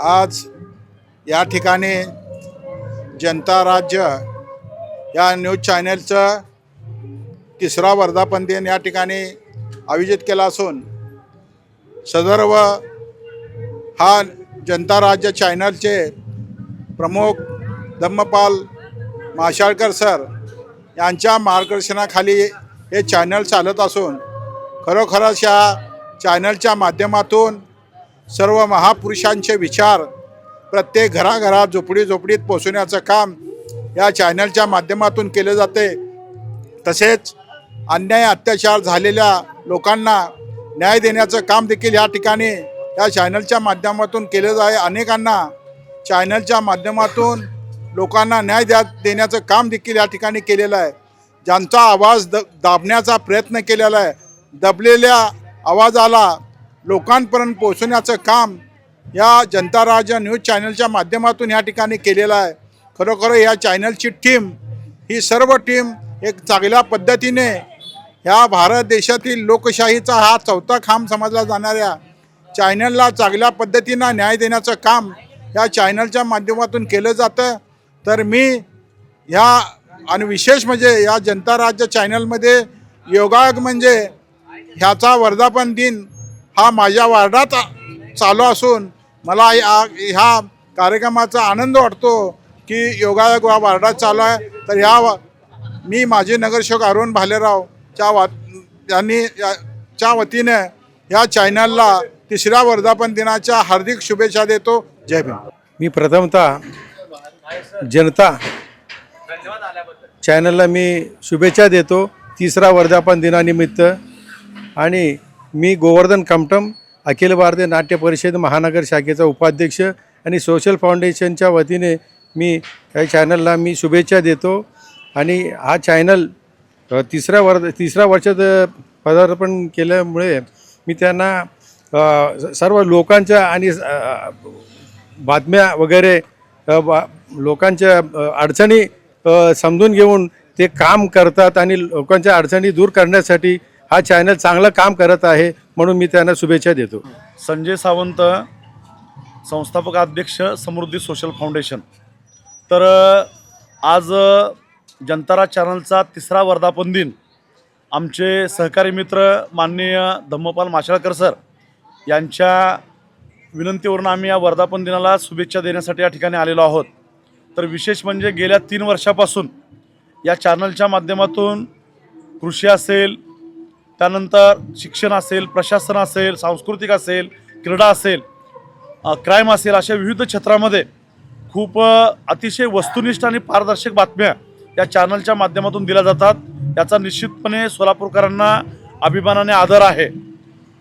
आज या ठिकाणी जनता राज्य या न्यूज चॅनलचं तिसरा वर्धापन दिन या ठिकाणी आयोजित केला असून सदर्भ हा जनता राज्य चॅनलचे प्रमुख धम्मपाल माशाळकर सर यांच्या मार्गदर्शनाखाली हे चॅनल चालत असून खरोखरच या चॅनलच्या माध्यमातून सर्व महापुरुषांचे विचार प्रत्येक घराघरात झोपडीत पोचवण्याचं काम या चॅनलच्या माध्यमातून केले जाते. तसेच अन्याय अत्याचार झालेल्या लोकांना न्याय देण्याचं काम देखील या ठिकाणी या चॅनलच्या माध्यमातून केलं आहे. अनेकांना चॅनलच्या माध्यमातून लोकांना न्याय देण्याचं काम देखील या ठिकाणी केलेलं आहे. ज्यांचा आवाज दाबण्याचा प्रयत्न केलेला आहे, दबलेल्या आवाजाला लोकांपर्यंत पोहोचवण्याचं काम या जनता राज्य न्यूज चॅनलच्या माध्यमातून या ठिकाणी केलेलं आहे. खरोखर या चॅनलची टीम ही सर्व टीम एक चांगल्या पद्धतीने ह्या भारत देशातील लोकशाहीचा हा चौथा खांब समजला जाणाऱ्या चॅनलला चांगल्या पद्धतीनं न्याय देण्याचं काम या चॅनलच्या माध्यमातून केलं जातं. तर मी ह्या आणि विशेष म्हणजे या जनता राज्य चॅनलमध्ये योगायोग म्हणजे ह्याचा वर्धापन दिन हा माझ्या वार्डात चालू असून मला ह्या कार्यक्रमाचा आनंद वाटतो की योगायोग हा वार्डात चालू आहे. तर मी माझे नगरसेवक अरुण भालेराव च्या वतीने या चॅनलला तिसऱ्या वर्धापन दिनाच्या हार्दिक शुभेच्छा देतो. जय भीम. मी प्रथमतः जनता चॅनलला मी शुभेच्छा देतो तिसरा वर्धापन दिनानिमित्त. आणि मी गोवर्धन कमटम अखिल भारतीय नाट्य परिषद महानगर शाखेचा उपाध्यक्ष आणि सोशल फाउंडेशनच्या वतीने मी या चॅनलला मी शुभेच्छा देतो. आणि हा चॅनल तिसऱ्या वर्षात पदार्पण केल्यामुळे मी त्यांना सर्व लोकांच्या आणि बातम्या वगैरे लोकांच्या अडचणी समजून घेऊन ते काम करतात आणि लोकांच्या अडचणी दूर करण्यासाठी हा चॅनल चांगलं काम करत आहे, म्हणून मी त्यांना शुभेच्छा देतो. संजय सावंत, संस्थापक अध्यक्ष समृद्धी सोशल फाउंडेशन. तर आज जनताराज चॅनलचा तिसरा वर्धापन दिन आमचे सहकारी मित्र माननीय धम्मपाल माशाळकर सर यांच्या विनंतीवरून आम्ही या वर्धापन दिनाला शुभेच्छा देण्यासाठी या ठिकाणी आलेलो आहोत. तर विशेष म्हणजे गेल्या 3 वर्षापासून या चॅनलच्या माध्यमातून कृषी असेल, त्यानंतर शिक्षण असेल, प्रशासन असेल, सांस्कृतिक असेल, क्रीडा असेल, क्राईम असेल, अशा विविध क्षेत्रामध्ये खूप अतिशय वस्तुनिष्ठ आणि पारदर्शक बातम्या या चॅनलच्या माध्यमातून दिल्या जातात. याचा निश्चितपणे सोलापूरकरांना अभिमानाने आदर आहे.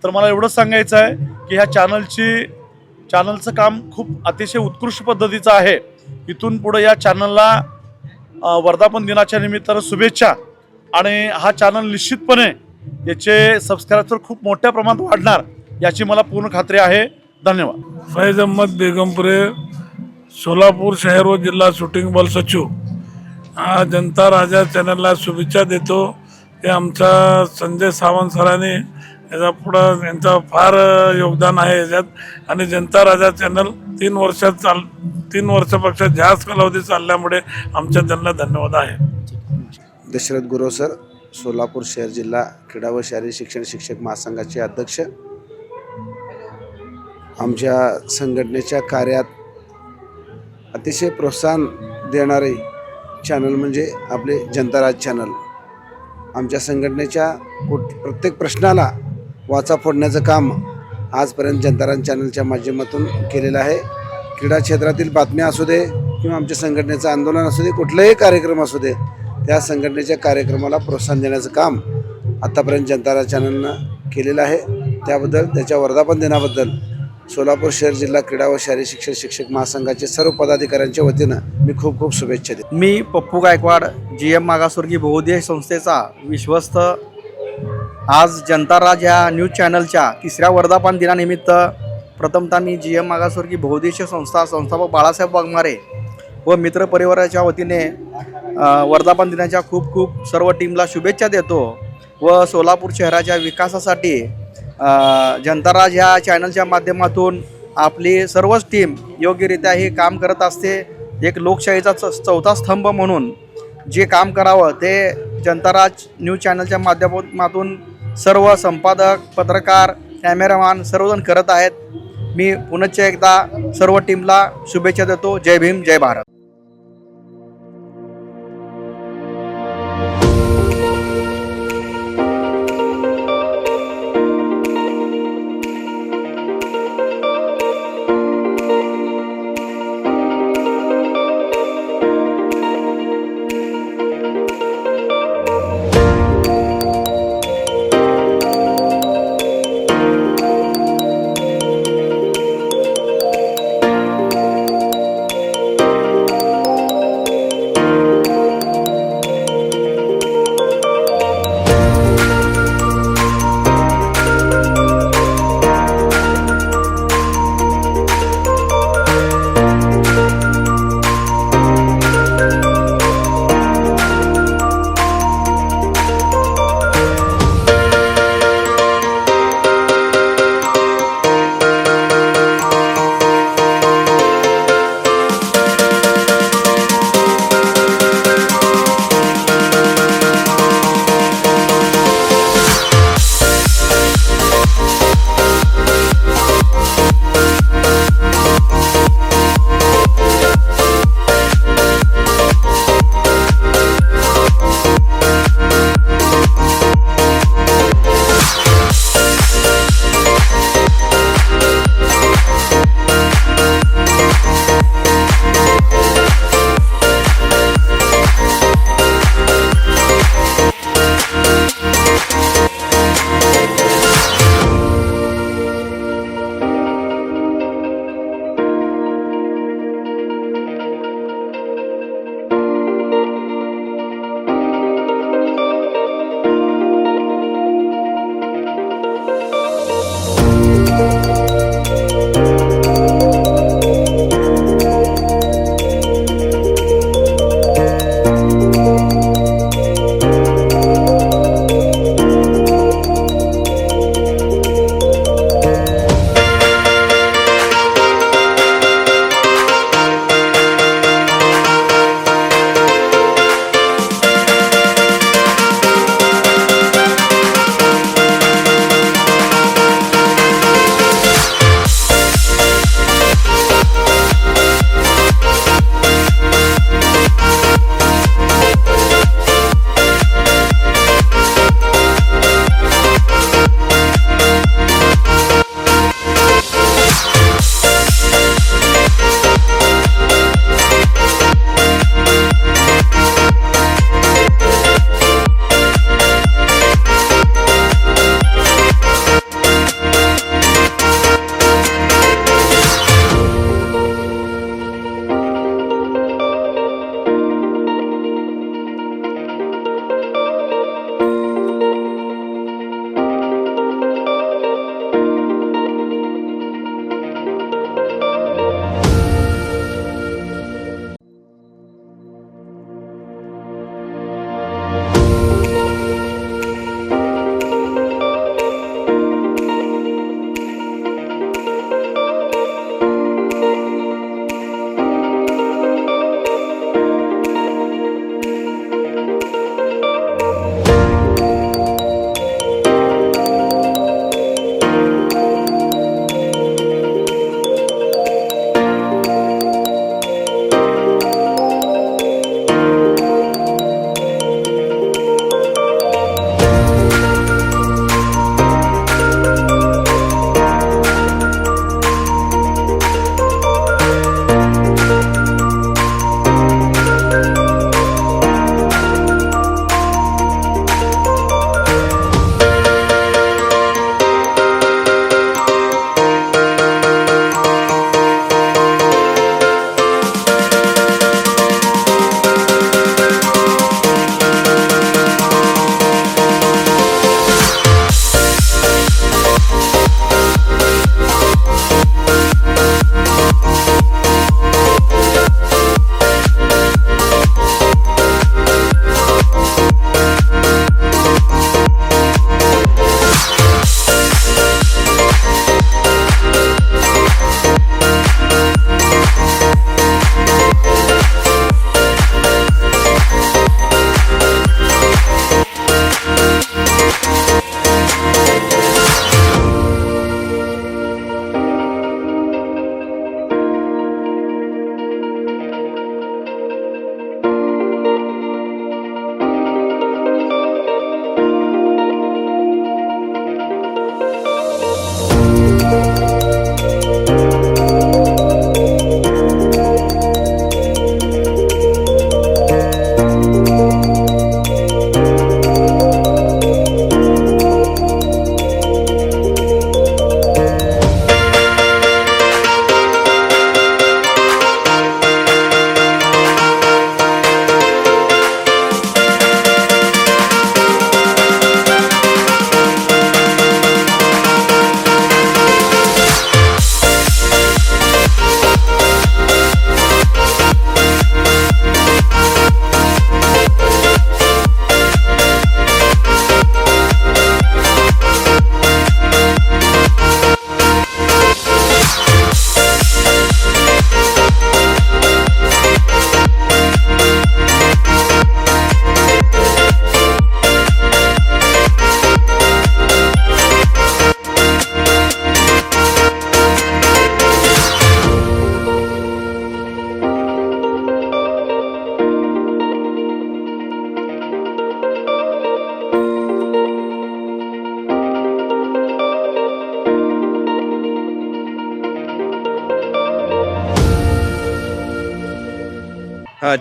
तर मला एवढंच सांगायचं आहे की ह्या चॅनलचं काम खूप अतिशय उत्कृष्ट पद्धतीचं आहे. इथून पुढे या चॅनलला वर्धापन दिनाच्या निमित्तानं शुभेच्छा. आणि हा चॅनल निश्चितपणे याचे सबस्क्रायबर खूप मोठ्या प्रमाणात वाढणार याची मला पूर्ण खात्री आहे. धन्यवाद. फैज अहमद बेगमपुरे, सोलापूर शहर व जिल्हा शूटिंग बॉल सचिव. हा जनता राजा चॅनलला शुभेच्छा देतो. ते आमचा संजय सावंत सरांनी याचा पुढं यांचं फार योगदान आहे याच्यात. आणि जनता राजा चॅनल 3 वर्षापेक्षा जास्त कालावधी चालल्यामुळे आमच्या त्यांना धन्यवाद आहे. दशरथ गुरव सर, सोलापूर शहर जिल्हा क्रीडा व शारीरिक शिक्षण शिक्षक महासंघाचे अध्यक्ष. आमच्या संघटनेच्या कार्यात अतिशय प्रोत्साहन देणारे चॅनल म्हणजे आपले जनता राज चॅनल. आमच्या संघटनेच्या प्रत्येक प्रश्नाला वाचा फोडण्याचं काम आजपर्यंत जनता राज चॅनलच्या माध्यमातून केलेलं आहे. क्रीडा क्षेत्रातील बातम्या असू दे किंवा आमच्या संघटनेचं आंदोलन असू दे, कुठलाही कार्यक्रम असू दे, त्या संघटनेच्या कार्यक्रमाला प्रोत्साहन देण्याचं काम आत्तापर्यंत जनता राज चॅनलनं केलेलं आहे. त्याबद्दल त्याच्या वर्धापन दिनाबद्दल सोलापूर शहर जिल्हा क्रीडा व शारीरिक शिक्षण शिक्षक महासंघाचे सर्व पदाधिकाऱ्यांच्या वतीनं मी खूप खूप शुभेच्छा देतो. मी पप्पू गायकवाड, GM मागासवर्गीय बहुउद्देशीय संस्थेचा विश्वस्त. आज जनता राज या न्यूज चॅनलच्या तिसऱ्या वर्धापन दिनानिमित्त प्रथमतः मी GM मागासवर्गीय बहुउद्देशीय संस्थापक बाळासाहेब वाघमारे व मित्रपरिवाराच्या वतीने वर्धापन दिनाच्या खूप खूप सर्व टीमला शुभेच्छा देतो. व सोलापूर शहराच्या विकासासाठी जनता राज ह्या चॅनलच्या माध्यमातून आपली सर्वच टीम योग्यरित्या हे काम करत असते. एक लोकशाहीचा चौथा स्तंभ म्हणून जे काम करावं ते जनताराज न्यूज चॅनलच्या माध्यमातून सर्व संपादक, पत्रकार, कॅमेरामॅन सर्वजण करत आहेत. मी पुनश्च एकदा सर्व टीमला शुभेच्छा देतो. जय भीम, जय भारत.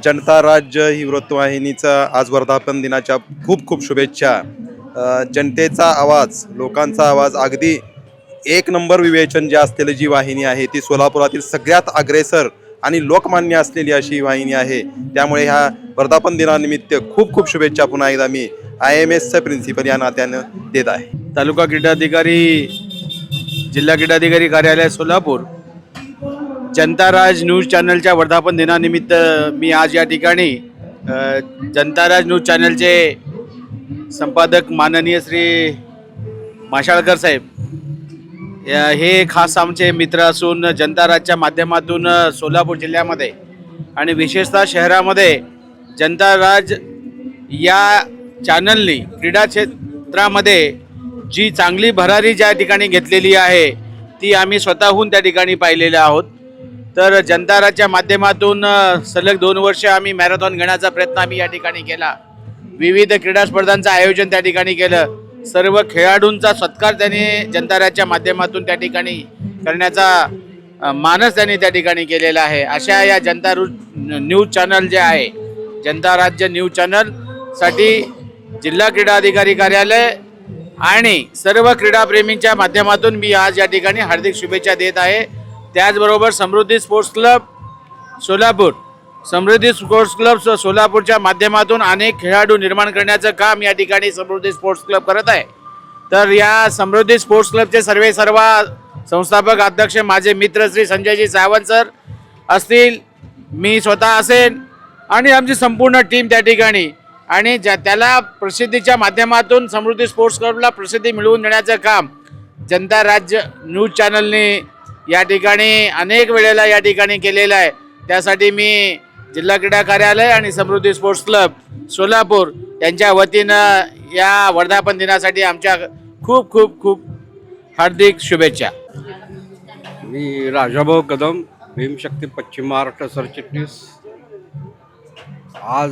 जनता राज्य ही वृत्तवाहिनीचा आज वर्धापन दिनाच्या खूप खूप शुभेच्छा. जनतेचा आवाज, लोकांचा आवाज, अगदी एक नंबर विवेचन जे असलेली जी वाहिनी आहे ती सोलापुरातील सगळ्यात अग्रेसर आणि लोकमान्य असलेली अशी वाहिनी आहे. त्यामुळे ह्या वर्धापन दिनानिमित्त खूप खूप शुभेच्छा पुन्हा एकदा मी IMSचा प्रिन्सिपल या नात्यानं देत आहे. तालुका क्रीडाधिकारी, जिल्हा क्रीडाधिकारी कार्यालय सोलापूर, जनता राज न्यूज चॅनलच्या वर्धापन दिनानिमित्त मी आज या ठिकाणी जनता राज न्यूज चॅनलचे संपादक माननीय श्री माशाळकर साहेब हे खास आमचे मित्र असून जनता राजच्या माध्यमातून सोलापूर जिल्ह्यामध्ये आणि विशेषतः शहरामध्ये जनता राज या चॅनलनी क्रीडा क्षेत्रामध्ये जी चांगली भरारी ज्या ठिकाणी घेतलेली आहे ती आम्ही स्वतःहून त्या ठिकाणी पाहिलेल्या आहोत. तर जनता राजच्या माध्यमातून सलग 2 वर्ष आम्ही मॅरेथॉन घेण्याचा प्रयत्न आम्ही या ठिकाणी केला. विविध क्रीडा स्पर्धांचं आयोजन त्या ठिकाणी केलं. सर्व खेळाडूंचा सत्कार त्यांनी जनता राज्याच्या माध्यमातून त्या ठिकाणी करण्याचा मानस त्यांनी त्या ठिकाणी केलेला आहे. अशा या जनता न्यूज चॅनल जे आहे, जनता राज्य न्यूज चॅनलसाठी जिल्हा क्रीडा अधिकारी कार्यालय आणि सर्व क्रीडाप्रेमींच्या माध्यमातून मी आज या ठिकाणी हार्दिक शुभेच्छा देत आहे. त्याचबरोबर समृद्धी स्पोर्ट्स क्लब सोलापूर, समृद्धी स्पोर्ट्स क्लब सोलापूरच्या माध्यमातून अनेक खेळाडू निर्माण करण्याचं काम या ठिकाणी समृद्धी स्पोर्ट्स क्लब करत आहे. तर या समृद्धी स्पोर्ट्स क्लबचे सर्व संस्थापक अध्यक्ष माझे मित्र श्री संजयजी सावंत सर असतील, मी स्वतः असेल आणि आमची संपूर्ण टीम त्या ठिकाणी, आणि त्याला प्रसिद्धीच्या माध्यमातून समृद्धी स्पोर्ट्स क्लबला प्रसिद्धी मिळवून देण्याचं काम जनता राज्य न्यूज चॅनलने या ठिकाणी अनेक वेळेला या ठिकाणी केलेलं आहे. त्यासाठी मी जिल्हा क्रीडा कार्यालय आणि समृद्धी स्पोर्ट्स क्लब सोलापूर यांच्या वतीनं या वर्धापन दिनासाठी आमच्या खूप खूप खूप हार्दिक शुभेच्छा. मी राजाभाऊ कदम, भीमशक्ती पश्चिम महाराष्ट्र सरचिटणीस. आज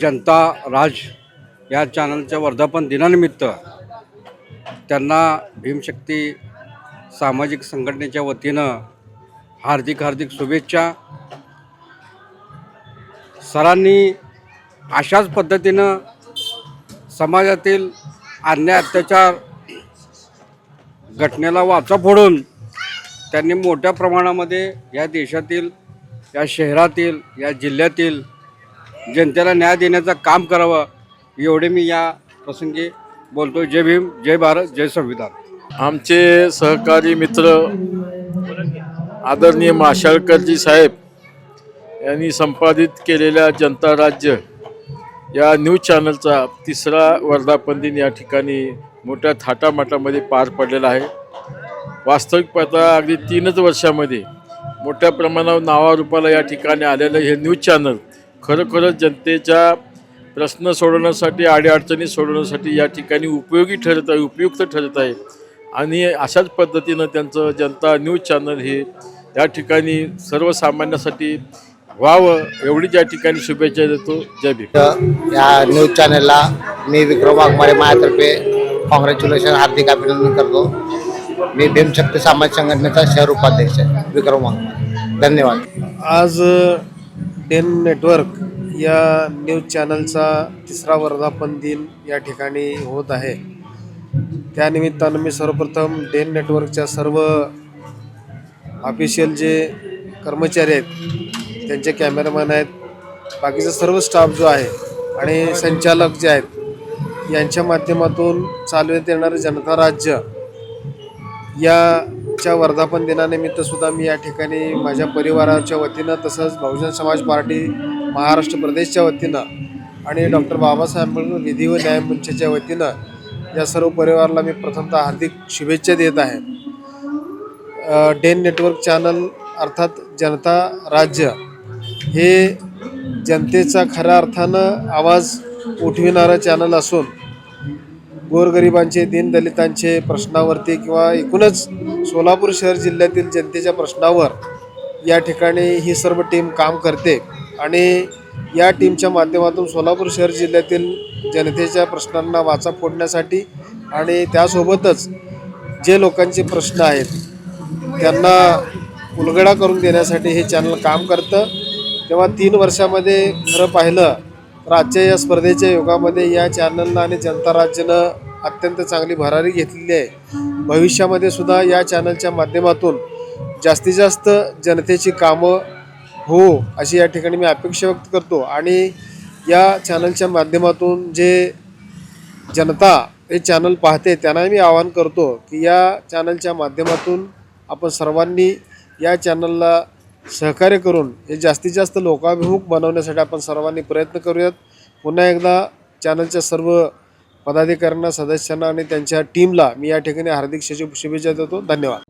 जनता राज या चॅनलच्या वर्धापन दिनानिमित्त त्यांना भीमशक्ती सामाजिक संघटनेच्या वतीनं हार्दिक हार्दिक शुभेच्छा. सरांनी अशाच पद्धतीनं समाजातील अन्याय अत्याचार घटनेला वाचा फोडून त्यांनी मोठ्या प्रमाणामध्ये या देशातील, या शहरातील, या जिल्ह्यातील जनतेला न्याय देण्याचं काम करावं एवढे मी या प्रसंगी बोलतो. जय भीम, जय भारत, जय संविधान. आमचे सहकारी मित्र आदरणीय माशाळकरजी साहेब यांनी संपादित केलेल्या जनता राज्य या न्यूज चॅनलचा 3रा वर्धापन दिन या ठिकाणी मोठ्या थाटामाटामध्ये पार पडलेला आहे. वास्तविक पाहता अगदी 3च वर्षामध्ये मोठ्या प्रमाणावर नावारूपाला या ठिकाणी आलेलं हे न्यूज चॅनल खरोखरच जनतेच्या प्रश्न सोडवण्यासाठी, अडीअडचणी सोडवण्यासाठी या ठिकाणी उपयुक्त ठरत आहे. आणि अशाच पद्धतीनं त्यांचं जनता न्यूज चॅनल हे या ठिकाणी सर्वसामान्यासाठी व्हावं एवढीच या ठिकाणी शुभेच्छा देतो. जय भीम. या न्यूज चॅनलला मी विक्रम वाघमारे माझ्यातर्फे कॉंग्रॅच्युलेशन, हार्दिक अभिनंदन करतो. मी भीमशक्ती सामाजिक संघटनेचा शहर उपाध्यक्ष आहे, विक्रम वाघमारे. धन्यवाद. आज डेन नेटवर्क या न्यूज चॅनलचा 3रा वर्धापन दिन या ठिकाणी होत आहे. त्यानिमित्तानं मी सर्वप्रथम डेन नेटवर्कच्या सर्व ऑफिशियल जे कर्मचारी आहेत, त्यांचे कॅमेरामॅन आहेत, बाकीचा सर्व स्टाफ जो आहे आणि संचालक जे आहेत यांच्या माध्यमातून चालवण्यात येणारं जनता राज्य याच्या वर्धापन दिनानिमित्तसुद्धा मी या ठिकाणी माझ्या परिवाराच्या वतीनं, तसंच बहुजन समाज पार्टी महाराष्ट्र प्रदेशच्या वतीनं आणि डॉक्टर बाबासाहेब आंबेडकर विधी व न्याय मंचाच्या वतीनं या सर्व परिवाराला मी प्रथमतः हार्दिक शुभेच्छा देत आहे. डेन नेटवर्क चॅनल अर्थात जनता राज्य हे जनतेचा खऱ्या अर्थानं आवाज उठविणारं चॅनल असून गोरगरिबांचे, दीनदलितांचे प्रश्नावरती किंवा एकूणच सोलापूर शहर जिल्ह्यातील जनतेच्या प्रश्नावर या ठिकाणी ही सर्व टीम काम करते. आणि या टीमच्या माध्यमातून सोलापूर शहर जिल्ह्यातील जनतेच्या प्रश्नांना वाचा फोडण्यासाठी आणि त्यासोबतच जे लोकांचे प्रश्न आहेत त्यांना उलगडा करून देण्यासाठी हे चॅनल काम करतं. तेव्हा 3 वर्षामध्ये खरं पाहिलं तर आजच्या या स्पर्धेच्या युगामध्ये या चॅनलनं आणि जनता राज्यानं अत्यंत चांगली भरारी घेतलेली आहे. भविष्यामध्ये सुद्धा या चॅनलच्या माध्यमातून जास्तीत जास्त जनतेची कामं हो अशी या ठिकाणी मी अपेक्षा व्यक्त करतो. आणि या चॅनलच्या माध्यमातून जे जनता हे चॅनल पाहते त्यांनाही मी आवाहन करतो की या चॅनलच्या माध्यमातून आपण सर्वांनी या चॅनलला सहकार्य करून हे जास्तीत जास्त लोकाभिमुख बनवण्यासाठी आपण सर्वांनी प्रयत्न करूयात. पुन्हा एकदा चॅनलच्या सर्व पदाधिकाऱ्यांना, सदस्यांना आणि त्यांच्या टीमला मी या ठिकाणी हार्दिक शुभेच्छा देतो. धन्यवाद.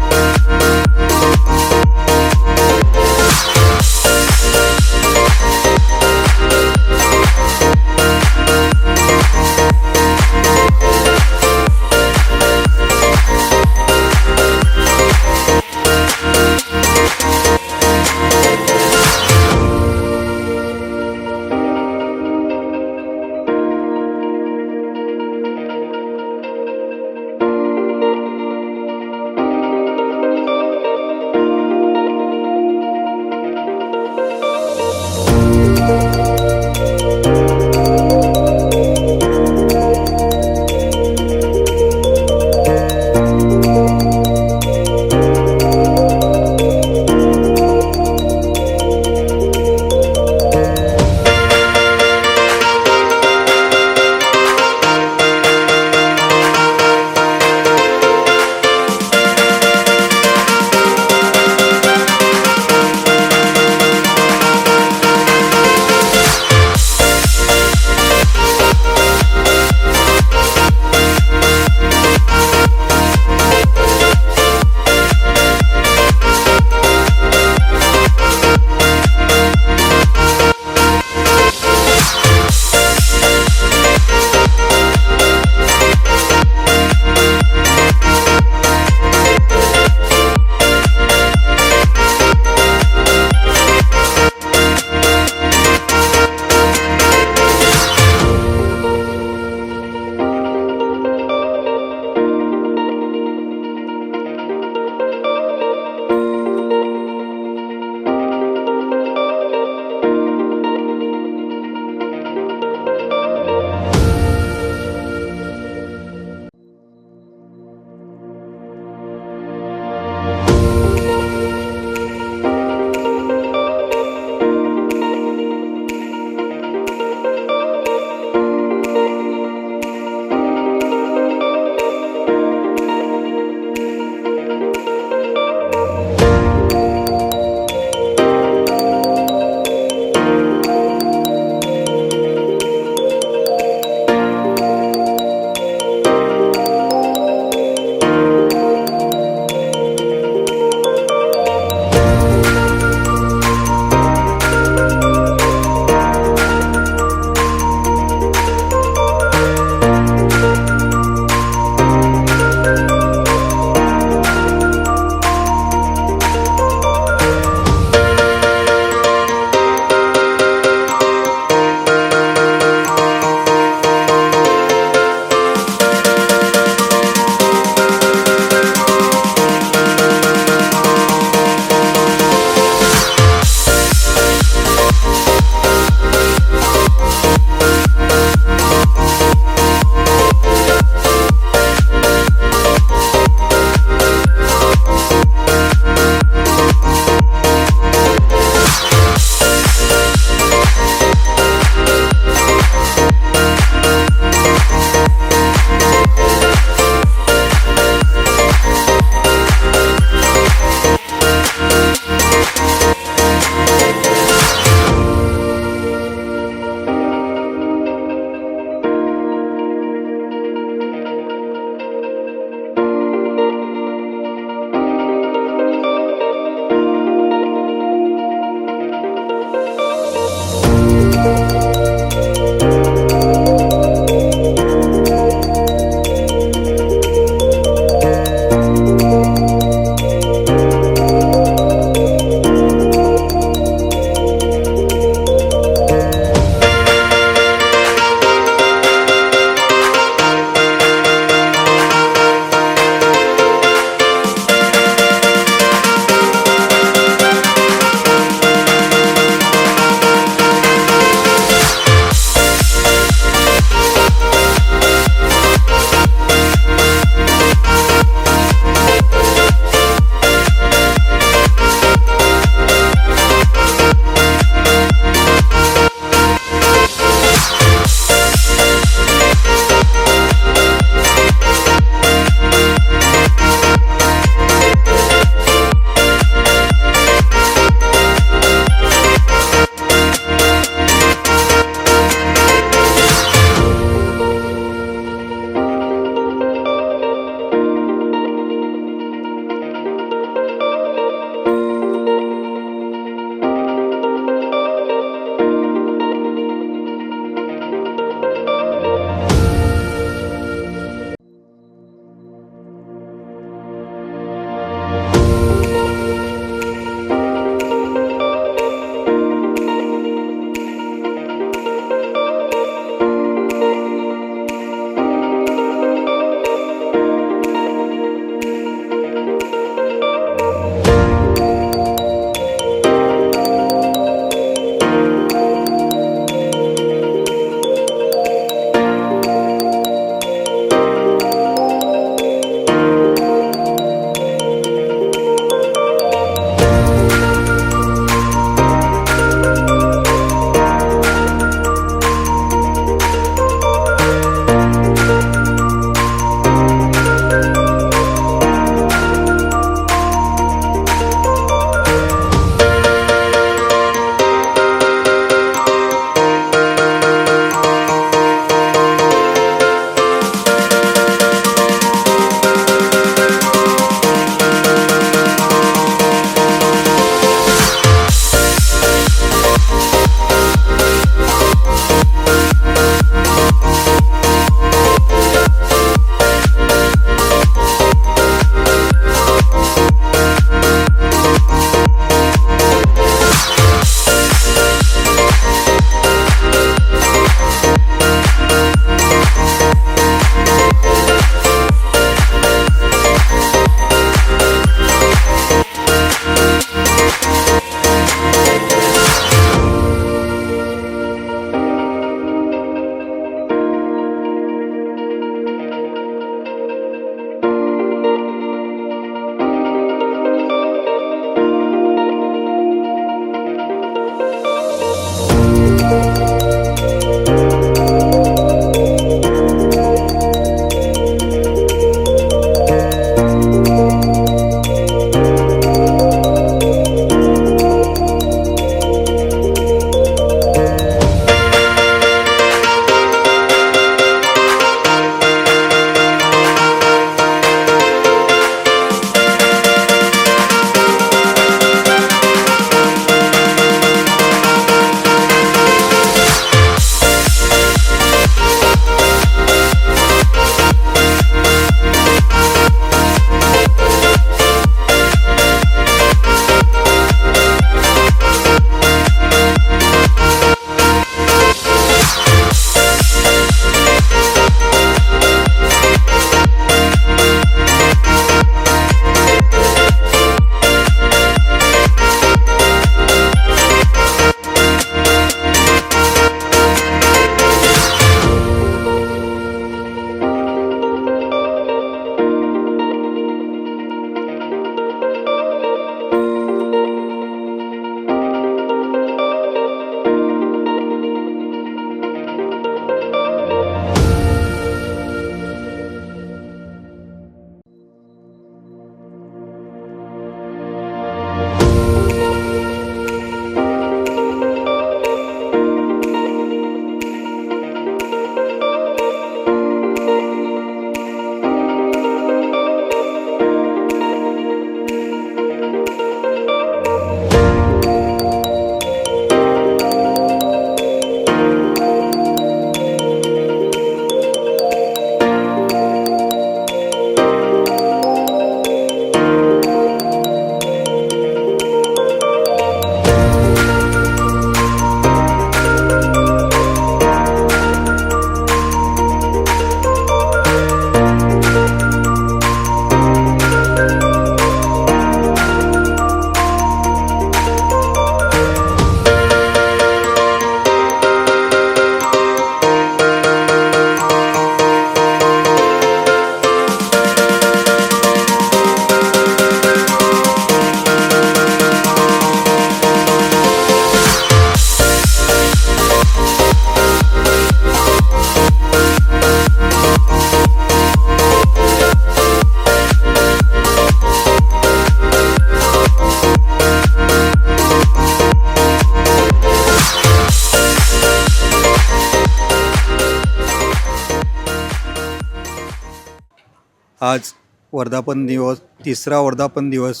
आज वर्धापन दिवस, तिसरा वर्धापन दिवस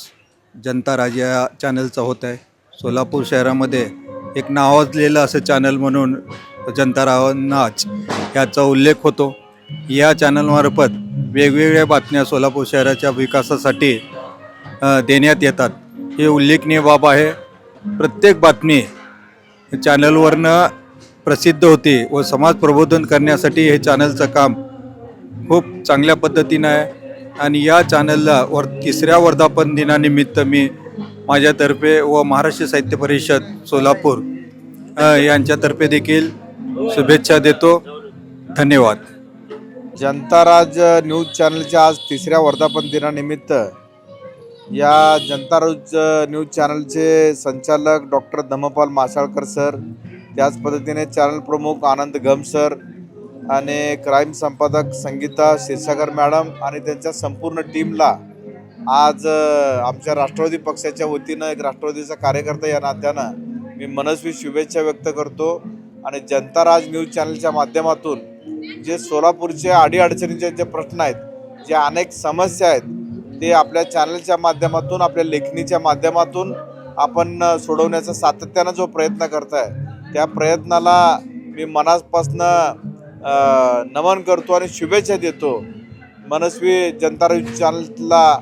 जनता राज्य या चॅनलचा होत आहे. सोलापूर शहरामध्ये एक नावाजलेलं असं चॅनल म्हणून जनता नाच याचा उल्लेख होतो. या चॅनलमार्फत वेगवेगळ्या बातम्या सोलापूर शहराच्या विकासासाठी देण्यात येतात. हे उल्लेखनीय बाब आहे. प्रत्येक बातमी चॅनलवरनं प्रसिद्ध होते व समाज प्रबोधन करण्यासाठी हे चॅनलचं काम खूप चांगल्या पद्धतीनं आहे. आणि या चॅनलला तिसऱ्या वर्धापन दिनानिमित्त मी माझ्यातर्फे व महाराष्ट्र साहित्य परिषद सोलापूर यांच्यातर्फे देखील शुभेच्छा देतो. धन्यवाद. जनता राज्य न्यूज चॅनलच्या आज तिसऱ्या वर्धापन दिनानिमित्त या जनता न्यूज चॅनलचे संचालक डॉक्टर धम्मपाल मासाळकर सर, त्याच पद्धतीने चॅनल प्रमुख आनंद गम सर आणि क्राईम संपादक संगीता क्षीरसागर मॅडम आणि त्यांच्या संपूर्ण टीमला आज आमच्या राष्ट्रवादी पक्षाच्या वतीनं एक राष्ट्रवादीचा कार्यकर्ता या नात्यानं मी मनस्वी शुभेच्छा व्यक्त करतो. आणि जनता राज न्यूज चॅनलच्या माध्यमातून जे सोलापूरचे अडीअडचणीचे जे प्रश्न आहेत, जे अनेक समस्या आहेत, ते आपल्या चॅनलच्या माध्यमातून, आपल्या लेखणीच्या माध्यमातून आपण सोडवण्याचा सातत्यानं जो प्रयत्न करताय, त्या प्रयत्नाला मी मनापासनं नमन करतो आणि शुभेच्छा देतो. मनस्वी जनता न्यूज चॅनलला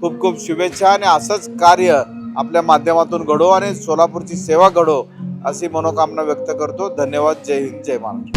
खूप खूप शुभेच्छा आणि असंच कार्य आपल्या माध्यमातून घडो आणि सोलापूरची सेवा घडो अशी मनोकामना व्यक्त करतो. धन्यवाद. जय हिंद, जय महाराष्ट्र.